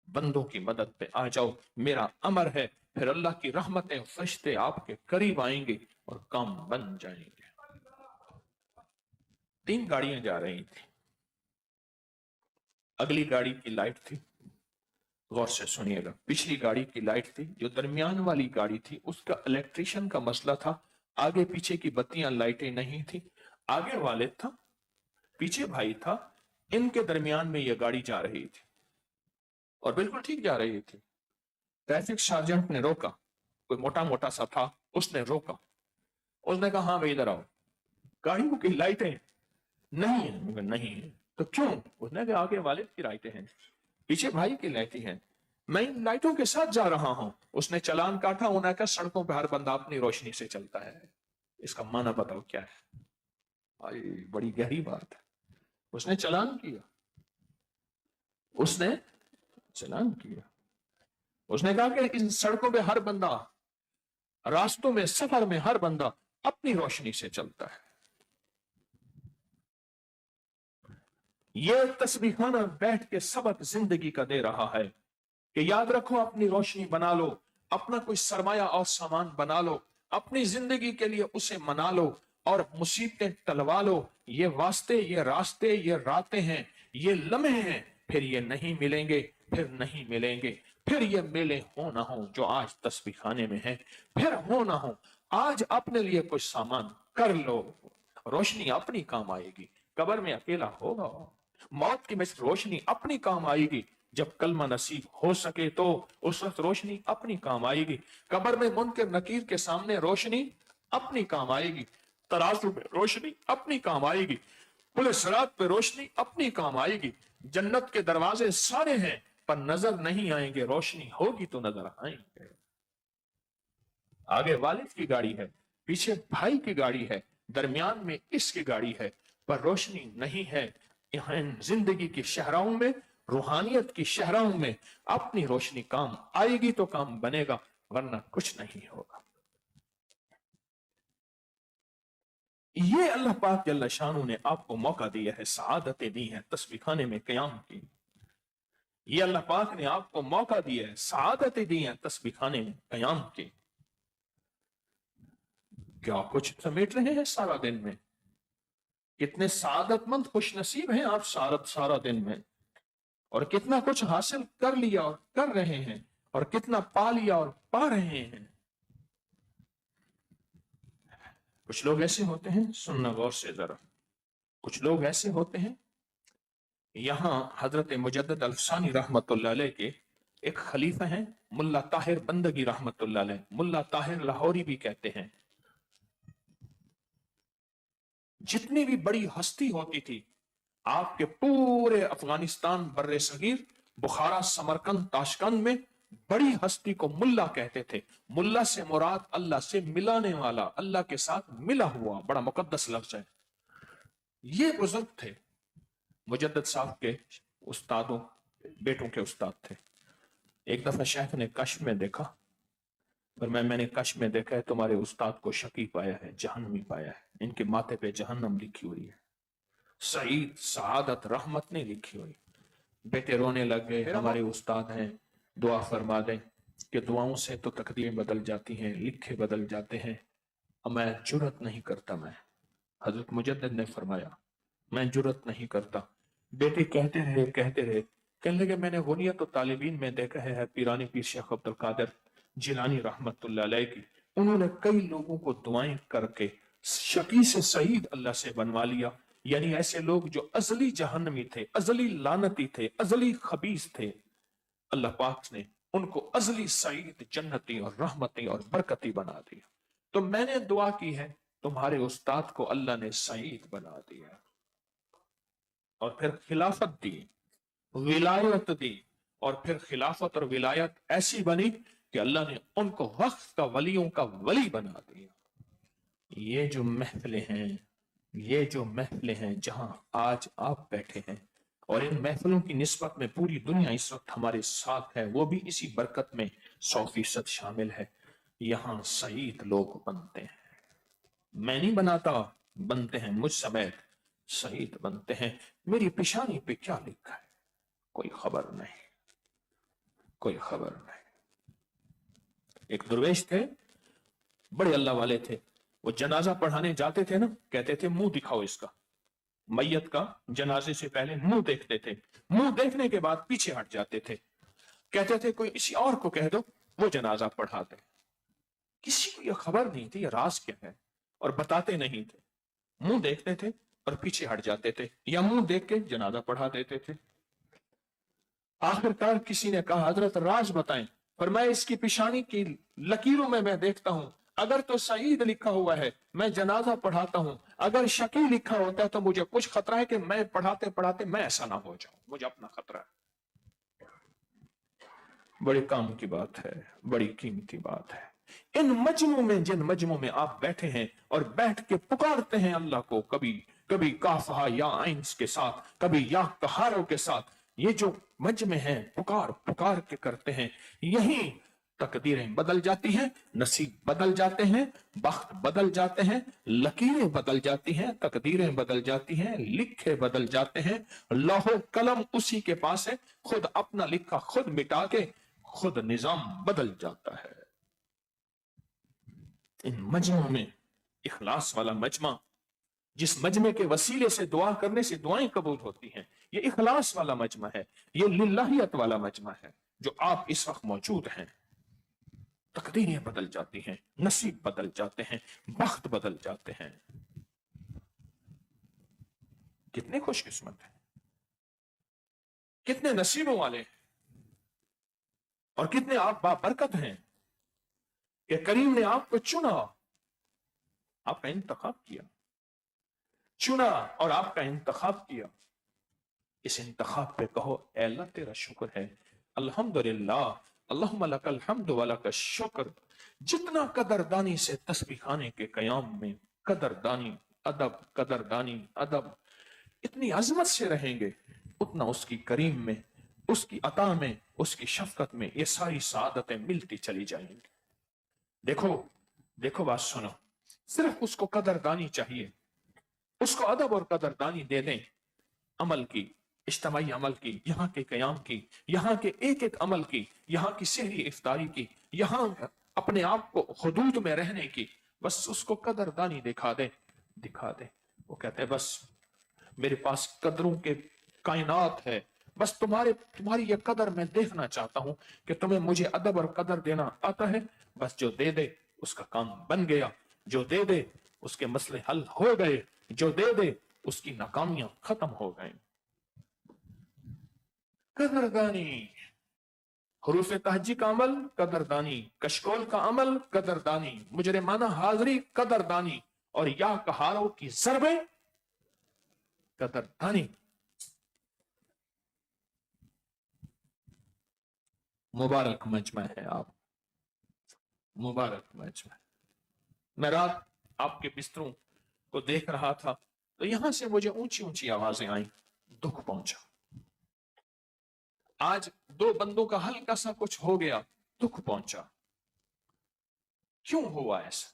बंदों की मदद पे आ जाओ, मेरा अमर है। फिर अल्लाह की रहमतें, फरिश्ते आपके करीब आएंगे और काम बन जाएंगे। 3 गाड़ियां जा रही थी। अगली गाड़ी की लाइट थी, गौर से सुनिएगा, पिछली गाड़ी की लाइट थी। जो दरमियान वाली गाड़ी थी उसका इलेक्ट्रिशियन का मसला था, आगे पीछे की बत्तियां लाइटें नहीं थी। आगे वाले था, पीछे भाई था, इनके दरमियान में यह गाड़ी जा रही थी और बिल्कुल ठीक जा रही थी। ट्रैफिक सार्जेंट ने रोका, कोई मोटा मोटा सा था, उसने रोका। उसने कहा, हाँ भाई इधर आओ, गाड़ियों की लाइटें नहीं है। नहीं है तो क्यों? उसने कहा, आगे वाले की लाइटें हैं, पीछे भाई की लाइटें हैं, मैं इन लाइटों के साथ जा रहा हूं। उसने चालान काटा। उन्होंने कहा, सड़कों पर हर बंदा अपनी रोशनी से चलता है। इसका माना बताओ क्या है? भाई बड़ी गहरी बात है। उसने चालान किया, उसने चालान किया। उसने कहा कि इन सड़कों पे हर बंदा, रास्तों में, सफर में हर बंदा अपनी रोशनी से चलता है। यह तस्बीहाना बैठ के सबक जिंदगी का दे रहा है कि याद रखो, अपनी रोशनी बना लो, अपना कोई सरमाया और सामान बना लो, अपनी जिंदगी के लिए उसे मना लो और मुसीबतें टलवा लो। ये वास्ते, ये रास्ते, ये रातें हैं, ये लम्हे हैं, फिर ये नहीं मिलेंगे, फिर नहीं मिलेंगे। फिर ये मेले हो ना हो जो आज तस्बीखाने में है, फिर हो ना हो। आज अपने लिए कुछ सामान कर लो, रोशनी अपनी काम आएगी। कब्र में अकेला होगा, मौत की में रोशनी अपनी काम आएगी। जब कलमा नसीब हो सके तो उस वक्त रोशनी अपनी काम आएगी। कब्र में मुनकर नकीर के सामने रोशनी अपनी काम आएगी। तराजू में रोशनी अपनी काम आएगी। पुल सिरात पे रोशनी अपनी काम आएगी। जन्नत के दरवाजे सारे हैं पर नजर नहीं आएंगे, रोशनी होगी तो नजर आएंगे। आगे वालिद की गाड़ी है, पीछे भाई की गाड़ी है, दरमियान में इसकी गाड़ी है, पर रोशनी नहीं है। यहाँ जिंदगी की शहराओं में, रूहानियत की शहराओं में अपनी रोशनी काम आएगी तो काम बनेगा, वरना कुछ नहीं होगा। ये अल्लाह पाक जल्ल शानू ने आपको मौका दिया है, सआदतें दी हैं तस्बीखाने में कयाम की। ये अल्लाह पाक ने आपको मौका दिया है, सआदतें दी हैं तस्बीखाने में कयाम की। क्या कुछ समेट रहे हैं सारा दिन में? कितने सादतमंद खुश नसीब हैं आप सारा दिन में, और कितना कुछ हासिल कर लिया और कर रहे हैं, और कितना पा लिया और पा रहे हैं। कुछ लोग ऐसे होते हैं, सुनना गौर से जरा, कुछ लोग ऐसे होते हैं, यहां हजरत मुजद्दिद अल्फसानी रहमतुल्लाह अलैह के एक खलीफा हैं, मुल्ला ताहिर बंदगी रहमतुल्लाह अलैह, मुल्ला ताहिर लाहौरी भी कहते हैं। जितनी भी बड़ी हस्ती होती थी आपके पूरे अफगानिस्तान बर्रे सगीर, बुखारा, समरकंद, ताशकंद में बड़ी हस्ती को मुल्ला कहते थे। मुल्ला से मुराद अल्लाह से मिलाने वाला, अल्लाह के साथ मिला हुआ, बड़ा मुकद्दस लफ्ज है। ये बुजुर्ग थे, मुजद्दद साहब के उस्तादों, बेटों के उस्ताद थे। एक दफा शेख ने कश्फ में देखा, पर मैंने कश्फ में देखा है तुम्हारे उस्ताद को शकी पाया है, जहन्नमी पाया है, इनके माथे पे जहन्नम लिखी हुई है, सईद, सआदत, रहमत नहीं लिखी हुई। बेटे रोने लग गए, हमारे उस्ताद हैं, दुआ फरमा दें कि दुआओं से तो तकदीरें बदल जाती हैं, लिखे बदल जाते हैं। अब मैं जुर्रत नहीं करता। मैं हजरत मुजद्दिद ने फरमाया मैं जुर्रत नहीं करता। बेटे कहते रहे कहने लगे मैंने गुनियत और तालिबीन में देखा है पीरानी पीर शेख अब्दुल कादिर जिलानी रहमतुल्लाह अलैह की, उन्होंने कई लोगों को दुआएं करके शकी से सईद अल्लाह से बनवा लिया। यानी ऐसे लोग जो अजली जहन्नमी थे, अजली लानती थे, अजली खबीस थे, अल्लाह पाक ने उनको अजली सईद, जन्नती और रहमती और बरकती बना दिया। तो मैंने दुआ की है तुम्हारे उस्ताद को अल्लाह ने सईद बना दिया और फिर खिलाफत दी, विलायत दी, और फिर खिलाफत और विलायत ऐसी बनी कि अल्लाह ने उनको वक्त का वलियों का वली बना दिया। ये जो महफिलें हैं जहां आज आप बैठे हैं, और इन महफिलों की निस्बत में पूरी दुनिया इस वक्त हमारे साथ है, वो भी इसी बरकत में 100% शामिल है। यहां सईद लोग बनते हैं, मैं नहीं बनाता, बनते हैं मुझ समेत सईद बनते हैं। मेरी पेशानी पे क्या लिखा है कोई खबर नहीं, कोई खबर नहीं। एक दुर्वेश थे, बड़े अल्लाह वाले थे, वो जनाजा पढ़ाने जाते थे ना, कहते थे मुंह दिखाओ इसका, मैयत का जनाजे से पहले मुंह देखते थे, मुंह देखने के बाद पीछे हट जाते थे, कहते थे कोई किसी और को कह दो वो जनाजा पढ़ाते। किसी को यह खबर नहीं थी ये राज क्या है, और बताते नहीं थे, मुंह देखते थे और पीछे हट जाते थे, या मुंह देख के जनाजा पढ़ा देते थे। आखिरकार किसी ने कहा हजरत राज बताएं, पर मैं इसकी पेशानी की लकीरों में मैं देखता हूं, अगर तो सईद लिखा हुआ है मैं जनाजा पढ़ाता हूं, अगर शकी लिखा होता है तो मुझे कुछ खतरा है कि मैं पढ़ाते पढ़ाते मैं ऐसा ना हो जाऊं, मुझे अपना खतरा है। बड़े काम की बात है, बड़ी कीमती बात है। इन मजमों में, जिन मजमों में आप बैठे हैं और बैठ के पुकारते हैं अल्लाह को, कभी कभी काफहा या आइंस के साथ, कभी या कहारों के साथ, ये जो मजमे हैं पुकार पुकार के करते हैं, यही तकदीरें बदल जाती हैं, नसीब बदल जाते हैं, बख्त बदल जाते हैं, लकीरें बदल जाती हैं, तकदीरें बदल जाती हैं, लिखे बदल जाते हैं। लौहो कलम उसी के पास है, खुद अपना लिखा खुद मिटा के खुद निजाम बदल जाता है। इन मजमों में इखलास वाला मजमा, जिस मजमे के वसीले से दुआ करने से दुआएं कबूल होती हैं, ये इखलास वाला मजमा है, ये लिल्लाहियत वाला मजमा है जो आप इस वक्त मौजूद हैं। तकदीरें बदल जाती हैं, नसीब बदल जाते हैं, बख्त बदल जाते हैं। कितने खुशकिस्मत हैं, कितने नसीबों वाले हैं, और कितने आप बाबरकत हैं कि करीम ने आपको चुना, आपका इंतखाब किया, चुना और आपका इंतखाब किया। इस इंतखाब पे कहो ऐ अल्लाह तेरा शुक्र है, अल्हम्दुलिल्लाह, अल्लाहुम्मा लकल हम्द व लक शुक्र। जितना कदरदानी से तस्बीह खाने के कयाम में कदरदानी अदब इतनी अजमत से रहेंगे, उतना उसकी करीम में, उसकी अता में, उसकी शफकत में ये सारी सादतें मिलती चली जाएंगी। देखो बात सुनो, सिर्फ उसको कदरदानी चाहिए, उसको अदब और कदरदानी दे दें, अमल की, इज्तिमाई अमल की, यहाँ के कयाम की, यहाँ के एक एक अमल की, यहाँ की सहरी इफ्तारी की, यहाँ अपने आप को हुदूद में रहने की, बस उसको कदरदानी दिखा दे। वो कहते हैं बस मेरे पास कदरों के कायनात है, बस तुम्हारी ये कदर मैं देखना चाहता हूं कि तुम्हें मुझे अदब और कदर देना आता है। बस जो दे दे उसका काम बन गया, जो दे दे उसके मसले हल हो गए, जो दे दे उसकी नाकामियां खत्म हो गई। कदरदानी, हरूफ तहज्जी का अमल कदरदानी, कशकोल का अमल कदरदानी, मुजरिमाना हाजिरी कदरदानी, और या कहारों की ज़रबे कदरदानी। मुबारक मजमा है आप, मुबारक मजमा। मैं रात आपके बिस्तरों को देख रहा था तो यहां से मुझे ऊंची ऊंची आवाजें आई, दुख पहुंचा। आज दो बंदों का हल्का सा कुछ हो गया, दुख पहुंचा। क्यों हुआ ऐसा?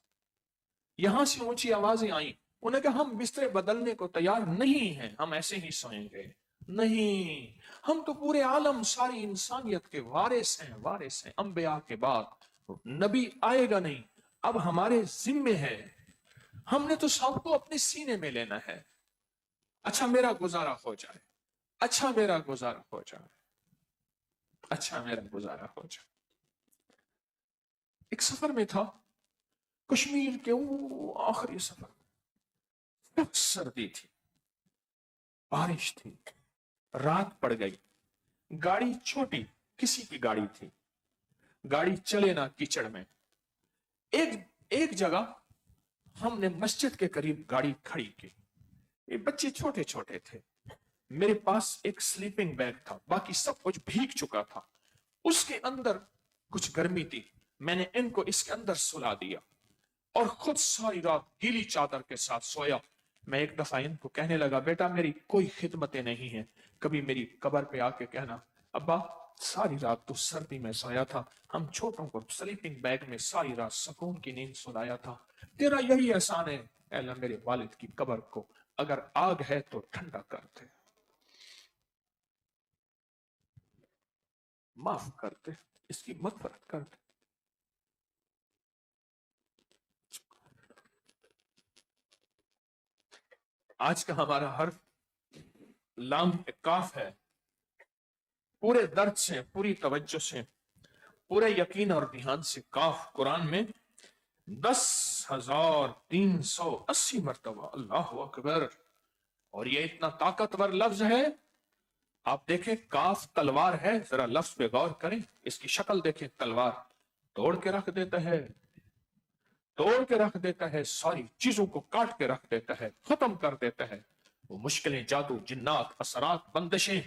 यहां से ऊंची आवाजें आई, उन्हें कहा हम बिस्तरे बदलने को तैयार नहीं हैं, हम ऐसे ही सोएंगे। नहीं, हम तो पूरे आलम सारी इंसानियत के वारिस हैं, वारिस हैं। अंबिया के बाद नबी आएगा नहीं, अब हमारे जिम्मे है, हमने तो सबको अपने सीने में लेना है। अच्छा मेरा गुजारा हो जाए, अच्छा मेरा गुजारा हो जाए, अच्छा मेरा गुजारा हो जाए। एक सफर में था, कश्मीर के वो आखिरी सफर, बहुत सर्दी थी, बारिश थी, रात पड़ गई, गाड़ी छोटी किसी की गाड़ी थी, गाड़ी चले ना कीचड़ में। एक एक जगह हमने मस्जिद के करीब गाड़ी खड़ी की, ये बच्चे छोटे छोटे थे, मेरे पास एक स्लीपिंग बैग था, बाकी सब कुछ भीग चुका था, उसके अंदर कुछ गर्मी थी, मैंने इनको इसके अंदर सुला दिया और खुद सारी रात गीली चादर के साथ सोया। मैं एक दफा इनको कहने लगा, बेटा मेरी कोई खिदमतें नहीं है, कभी मेरी कब्र पे आके कहना अब्बा सारी रात तो सर्दी में सोया था, हम छोटों को स्लीपिंग बैग में सारी रात सुकून की नींद सुलाया था, तेरा यही एहसान है, अल्लाह मेरे वालिद की कब्र को अगर आग है तो ठंडा कर दे, माफ कर दे, इसकी मगफरत कर दे। आज का हमारा हर्फ लाम काफ है, पूरे दर्द से, पूरी तवज्जो से, पूरे यकीन और ध्यान से काफ कुरान में 10,380 मरतबा, अल्लाह अकबर। और ये इतना ताकतवर लफ्ज है, आप देखें काफ तलवार है, जरा लफ्ज पे गौर करें, इसकी शक्ल देखें, तलवार तोड़ के रख देता है, तोड़ के रख देता है, सारी चीजों को काट के रख देता है, खत्म कर देता है। वो मुश्किलें, जादू, जिन्नात, असरात, बंदिशें,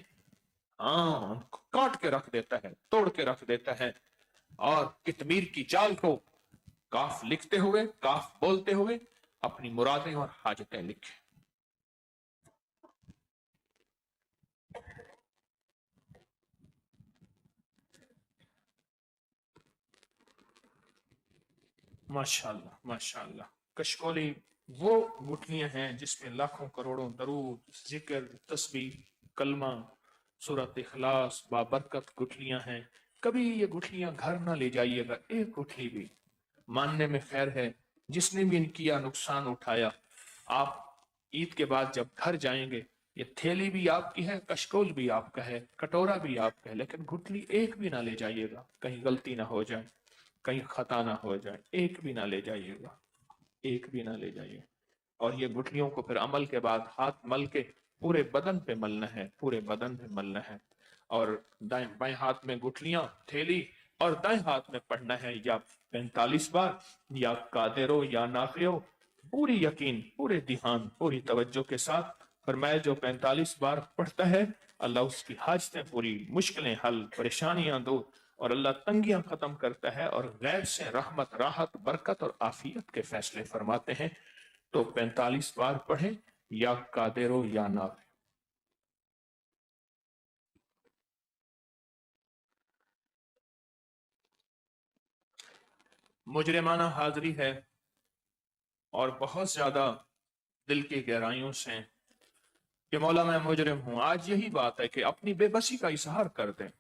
हाँ उनको काट के रख देता है, तोड़ के रख देता है। और कितमीर की चाल को काफ लिखते हुए, काफ बोलते हुए अपनी मुरादें और हाजतें लिखे। माशाल्लाह माशाल्लाह। कशकोली वो गुठलियां हैं जिसमें लाखों करोड़ों दरूद, जिक्र, तस्बीह, कलमा, सूरत इखलास, बाबरकत गुठलियां हैं। कभी ये गुठलियां घर ना ले जाइएगा, एक गुठली भी, मानने में खैर है, जिसने भी इनकी या नुकसान उठाया, आप ईद के बाद जब घर जाएंगे, ये थैली भी आपकी है, कशकोल भी आपका है, कटोरा भी आपका है, लेकिन गुठली एक भी ना ले जाइएगा, कहीं गलती ना हो जाए, कहीं खता ना हो जाए, एक भी ना ले जाइएगा, एक भी ना ले जाइए। और ये गुठलियों को फिर अमल के बाद हाथ मल के पूरे बदन पे मलना है, पूरे बदन पे मलना है। और दाएं बाएं हाथ में गुठलियां, थैली, और दाएं हाथ में पढ़ना है या 45 बार, या कादिरो या नाफियो, पूरी यकीन, पूरे ध्यान, पूरी तवज्जो के साथ। फरमाया जो 45 बार पढ़ता है, अल्लाह उसकी हाजतें पूरी, मुश्किलें हल, परेशानियां दूर, और अल्लाह तंगियां खत्म करता है और गैब से रहमत, राहत, बरकत और आफियत के फैसले फरमाते हैं। तो 45 बार पढ़े, या कादिरो या नाफियो। मुजरिमाना हाजिरी है और बहुत ज्यादा दिल की गहराइयों से कि मौला मैं मुजरिम हूं। आज यही बात है कि अपनी बेबसी का इजहार कर दें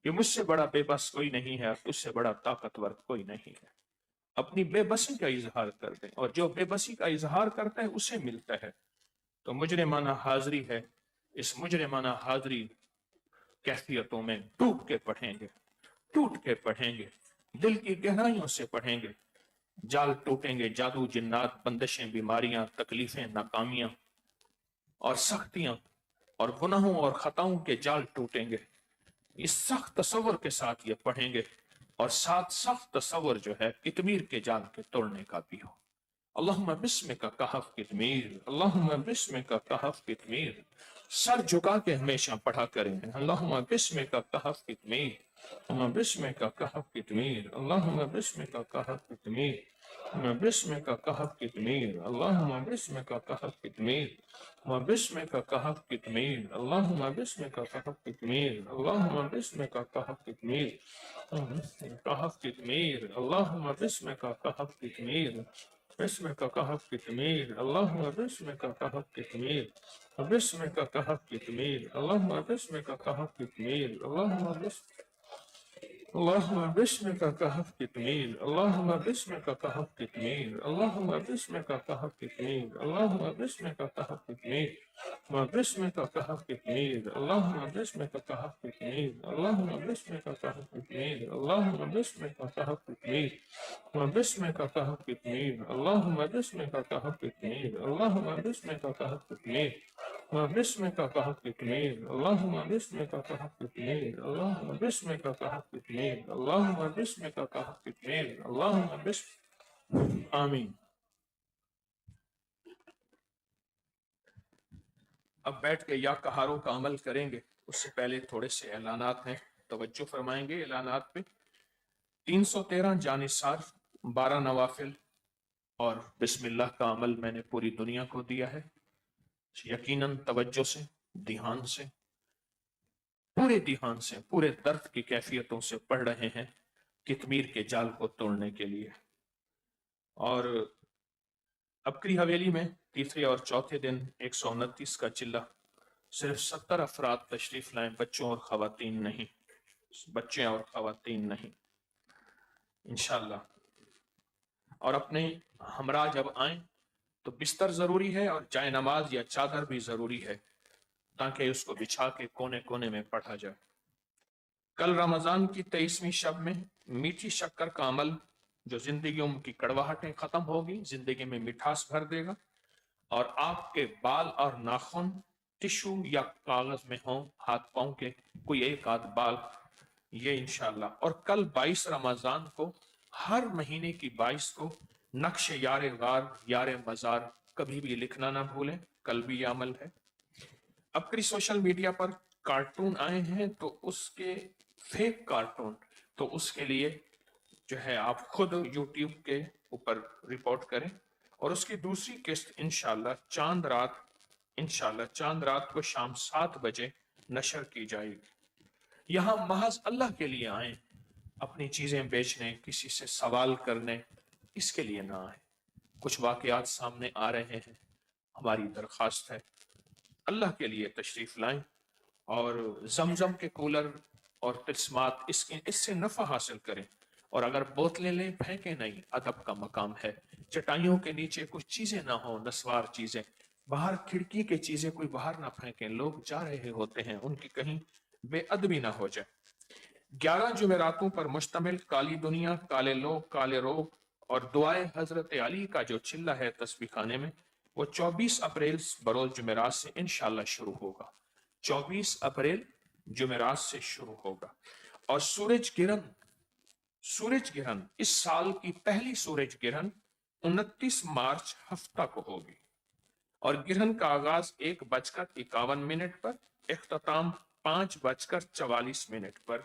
कि मुझसे बड़ा बेबस कोई नहीं है, तुझसे बड़ा ताकतवर कोई नहीं है। अपनी बेबसी का इजहार कर दें, और जो बेबसी का इजहार करता है उसे मिलता है। तो मुजरिमाना हाजिरी है, इस मुजरिमाना हाजिरी कैफियतों में डूब के पढ़ेंगे, टूट के पढ़ेंगे, दिल की गहराइयों से पढ़ेंगे, जाल टूटेंगे, जादू, जिन्नात, बंदिशें, बीमारियां, तकलीफें, नाकामियां और सख्तियां और गुनाहों और खताओं के जाल टूटेंगे। इस सख्त तसव्वुर के साथ ये पढ़ेंगे, और साथ सख्त तसव्वुर जो है कितमीर के जाल के तोड़ने का भी हो। अल्लाहुम्मा बिस्मिका कहफ कितमीर, अल्लाहुम्मा बिस्मिका कहफ कितमीर, सर झुका के हमेशा पढ़ा करें, अल्लाहुम्मा बिस्मिका कहफ कितमीर, بسمك كهف كتمير اللهم بسمك كهف كتمير بسمك كهف كتمير اللهم بسمك كهف كتمير وبسمك كهف كتمير اللهم بسمك كهف كتمير اللهم بسمك كهف كتمير كهف كتمير اللهم بسمك كهف كتمير باسمك كهف كتمير اللهم باسمك كهف كتمير وباسمك كهف كتمير اللهم باسمك كهف كتمير اللهم باسمك اللهم باسمك كهف كتمير اللهم باسمك كهف كتمير اللهم باسمك كهف كتمير اللهم باسمك كهف كتمير وباسمك كهف كتمير اللهم باسمك كهف كتمير اللهم باسمك كهف كتمير اللهم باسمك كهف كتمير وباسمك كهف كتمير اللهم باسمك كهف كتمير اللهم باسمك كهف كتمير وباسمك كهف كتمير اللهم باسمك كهف كتمير اللهم باسمك كهف كتمير اللهم باسمك كهف كتمير اللهم باسمك آمین. اب بیٹھ کے یا کہاروں کا عمل کریں گے، اس سے پہلے تھوڑے سے اعلانات ہیں، توجہ فرمائیں گے اعلانات پہ. 313 جانثار، 12 نوافل اور بسم اللہ کا عمل میں نے پوری دنیا کو دیا ہے. یقیناً توجہ سے، دھیان سے، پورے دھیان سے، پورے درد کی کیفیتوں سے پڑھ رہے ہیں کتمیر کے جال کو توڑنے کے لیے. اور ابکری حویلی میں تیسرے اور چوتھے دن 129 کا چلہ، صرف 70 افراد تشریف لائیں، بچوں اور خواتین نہیں، بچے اور خواتین نہیں انشاءاللہ. اور اپنے ہمراہ جب آئیں تو بستر ضروری ہے اور جائے نماز یا چادر بھی ضروری ہے تاکہ اس کو بچھا کے کونے کونے میں پڑھا جائے. کل رمضان کی 23ویں شب میں میٹھی شکر کا عمل جو زندگیوں کی کڑواہٹیں ختم ہوگی، زندگی میں مٹھاس بھر دے گا، اور آپ کے بال اور ناخن ٹشو یا کاغذ میں ہوں، ہاتھ پاؤں کے کوئی ایک آدھ بال، یہ انشاءاللہ. اور کل 22 رمضان کو، ہر مہینے کی 22 کو نقش یار غار یار مزار کبھی بھی لکھنا نہ بھولیں، کل بھی یہ عمل ہے. اب کئی سوشل میڈیا پر کارٹون آئے ہیں تو اس کے فیک کارٹون، تو اس کے لیے جو ہے آپ خود یوٹیوب کے اوپر رپورٹ کریں. اور اس کی دوسری قسط انشاءاللہ چاند رات کو شام 7 بجے نشر کی جائے گی. یہاں محض اللہ کے لیے آئیں، اپنی چیزیں بیچنے، کسی سے سوال کرنے، اس کے لیے نہ آئیں. کچھ واقعات سامنے آ رہے ہیں، ہماری درخواست ہے اللہ کے لیے تشریف لائیں اور زمزم کے کولر اور تلسمات اس سے نفع حاصل کریں. اور اگر بوتلیں لیں، پھینکیں نہیں، ادب کا مقام ہے. چٹائیوں کے نیچے کچھ چیزیں نہ ہوں، نسوار چیزیں، باہر کھڑکی کے چیزیں کوئی باہر نہ پھینکیں، لوگ جا رہے ہوتے ہیں، ان کی کہیں بے ادبی نہ ہو جائے. 11 جمعراتوں پر مشتمل کالی دنیا، کالے لوگ، کالے روگ اور دعائے حضرت علی کا جو چلہ ہے تسبیح خانے میں، وہ 24 اپریل بروز جمعرات سے انشاءاللہ شروع ہوگا. 24 اپریل جمعرات سے شروع ہوگا. اور سورج گرہن اس سال کی پہلی سورج گرہن 29 مارچ ہفتہ کو ہوگی، اور گرہن کا آغاز 1:51 پر، اختتام 5:44 پر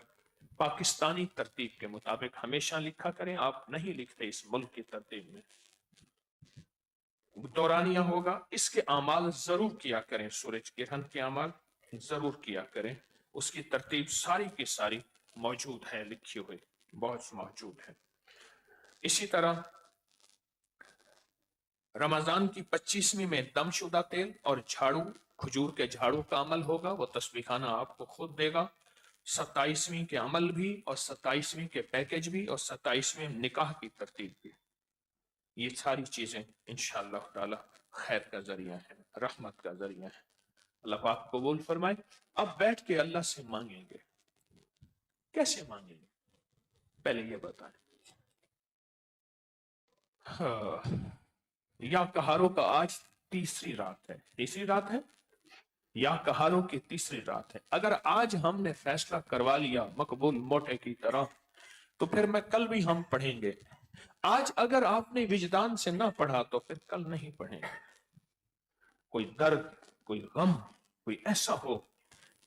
پاکستانی ترتیب کے مطابق. ہمیشہ لکھا کریں، آپ نہیں لکھتے اس ملک کی ترتیب میں. دورانیہ ہوگا، اس کے اعمال ضرور کیا کریں، سورج گرہن کے اعمال ضرور کیا کریں. اس کی ترتیب ساری کی ساری موجود ہے، لکھی ہوئی بہت موجود ہے. اسی طرح رمضان کی 25ویں میں دم شدہ تیل اور جھاڑو، کھجور کے جھاڑو کا عمل ہوگا، وہ تسبیح خانہ آپ کو خود دے گا. 27ویں کے عمل بھی، اور 27ویں کے پیکج بھی، اور 27ویں نکاح کی ترتیب بھی. یہ ساری چیزیں انشاءاللہ تعالی خیر کا ذریعہ ہے، رحمت کا ذریعہ ہے. اللہ پاک قبول فرمائے. اب بیٹھ کے اللہ سے مانگیں گے. کیسے مانگیں گے پہلے یہ بتائیں. یا کہاروں کا آج تیسری رات ہے یا کہاروں کی تیسری رات ہے. اگر آج ہم نے فیصلہ کروا لیا مقبول موٹے کی طرح تو پھر میں کل بھی ہم پڑھیں گے. آج اگر آپ نے وجدان سے نہ پڑھا تو پھر کل نہیں پڑھیں گے. کوئی درد، کوئی غم، کوئی ایسا ہو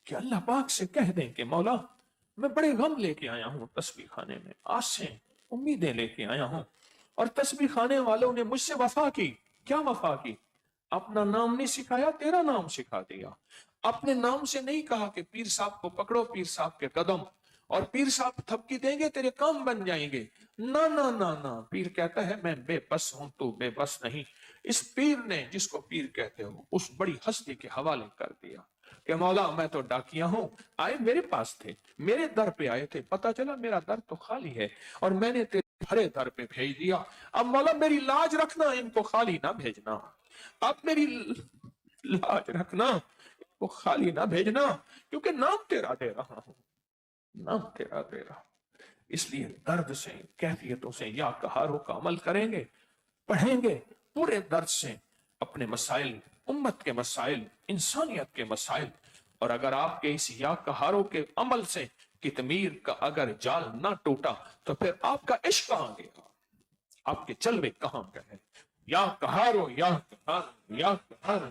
کہ اللہ پاک سے کہہ دیں کہ مولا मैं बड़े गम लेके आया हूँ तस्बीह खाने में, आसें उम्मीदें लेके आया हूँ, और तस्बीह खाने वालों ने मुझसे वफा की। क्या वफा की? अपना नाम नहीं सिखाया, तेरा नाम सिखा दिया। अपने नाम से नहीं कहा कि पीर साहब को पकड़ो, पीर साहब के कदम, और पीर साहब थपकी देंगे तेरे काम बन जाएंगे। ना ना ना ना, पीर कहता है मैं बेबस हूं, तू बेबस नहीं। इस पीर ने, जिसको पीर कहते हो, उस बड़ी हस्ती के हवाले कर दिया कि मौला मैं तो डाकिया हूं, आए मेरे पास थे, मेरे दर पे आए थे, पता चला मेरा दर तो खाली है और मैंने तेरे भरे दर पे भेज दिया। अब मौला मेरी लाज रखना, इनको खाली ना भेजना। अब मेरी लाज रखना, इनको खाली ना भेजना, क्योंकि नाम तेरा दे रहा हूं, नाम तेरा दे रहा हूं। इसलिए दर्द से, कैफियतों से या कहारों का अमल करेंगे, पढ़ेंगे पूरे दर्द से अपने मसाइल, उम्मत के मसाइल, इंसानियत के मसाइल। और अगर आपके इस या कहारों के अमल से कितमीर का अगर जाल ना टूटा तो फिर आपका इश्क कहां गया, आपके जलवे कहां गए? या कहारो, या कहारो, या कहारो,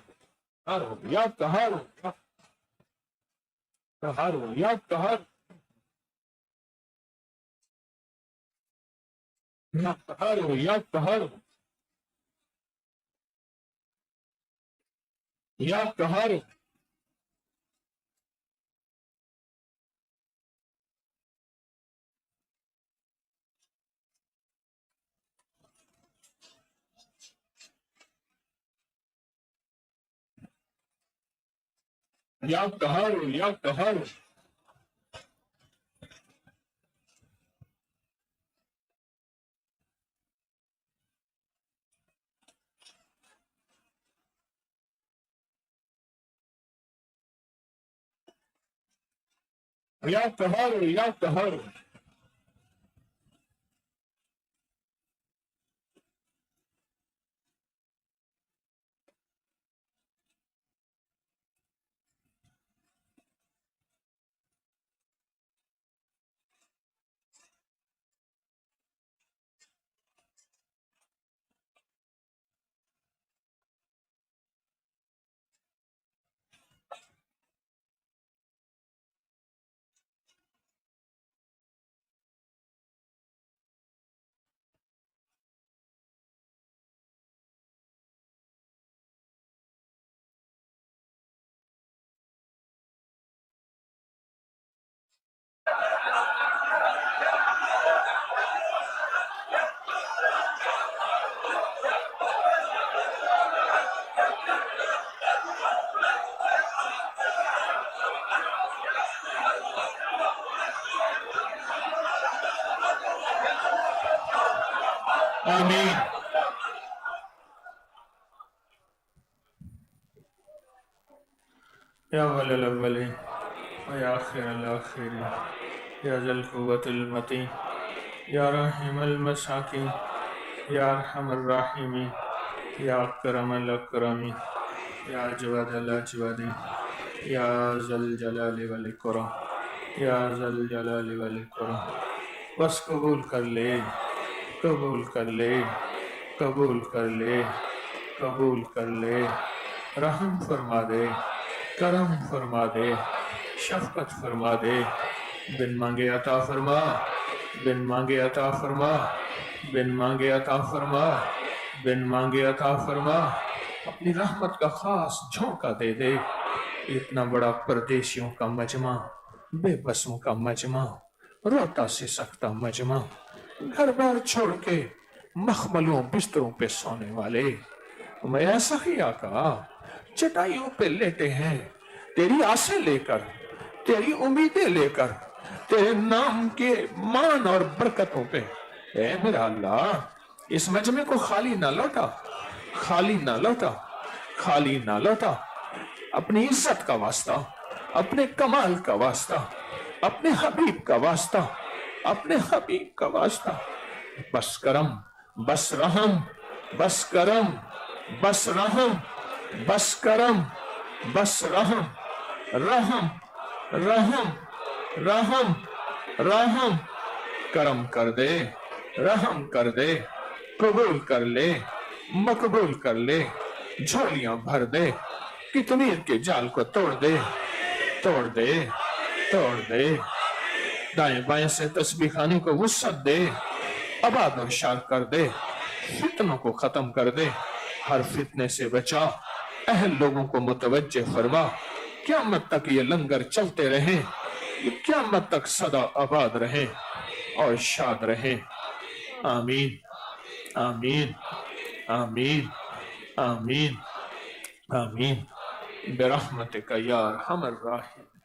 या कहारो, या कहारो, या कहारो, या कहारो, या कहारो, या कहारो, या कहारो, या कहारो, या कहारो, या कहारो, आमीन। या वलल अव्वलीन व या आखिरल आखिरीन या ज़ल क़ुव्वतिल मतीन या राहिमल मसाकीन या अरहमर राहिमीन या अकरमल अकरमीन या अजवदल अजवदीन या ज़ल जलाली वल इकराम या ज़ल जलाली वल इकराम। बस कबूल कर ले, कबूल कर ले, कबूल कर ले, कबूल कर ले। रहम फरमा दे, करम फरमा दे, शफकत फरमा दे। बिन मांगे अता फरमा, बिन मांगे अता फरमा, बिन मांगे अता फरमा, बिन मांगे अता फरमा। अपनी रहमत का खास झोंका दे दे। इतना बड़ा परदेशियों का मजमा, बेबसों का मजमा, रोता से सकता मजमा, घर बार छोड़ के मखमलों बिस्तरों पे सोने वाले, मैं ऐसा ही आका चटाइयों पे लेटे हैं, तेरी आसें लेकर, तेरी उम्मीदें लेकर, तेरे नाम के मान और बरकतों पे। ए मेरा अल्लाह, इस मजमे को खाली ना लौटा, खाली ना लौटा, खाली ना लौटा। अपनी इज्जत का वास्ता, अपने कमाल का वास्ता, अपने हबीब का वास्ता, अपने हबीब का वास्ता। बस करम, बस रहम, बस करम, बस रहम, बस करम, बस रहम, रहम, रहम, रहम, रहम। करम कर दे, रहम कर दे, कबूल कर ले, मकबूल कर ले, झोलियां भर दे, कितनीर के जाल को तोड़ दे, तोड़ दे, तोड़ दे। دائیں بائیں سے تسبیح خانے کو وسعت دے، آباد و شاد کر دے، فتنوں کو ختم کر دے، ہر فتنے سے بچا، اہل لوگوں کو متوجہ فرما، قیامت تک یہ لنگر چلتے رہیں، یہ قیامت تک صدا آباد رہیں اور شاد رہیں۔ آمین آمین آمین آمین آمین برحمتک یا ارحم الراحمین۔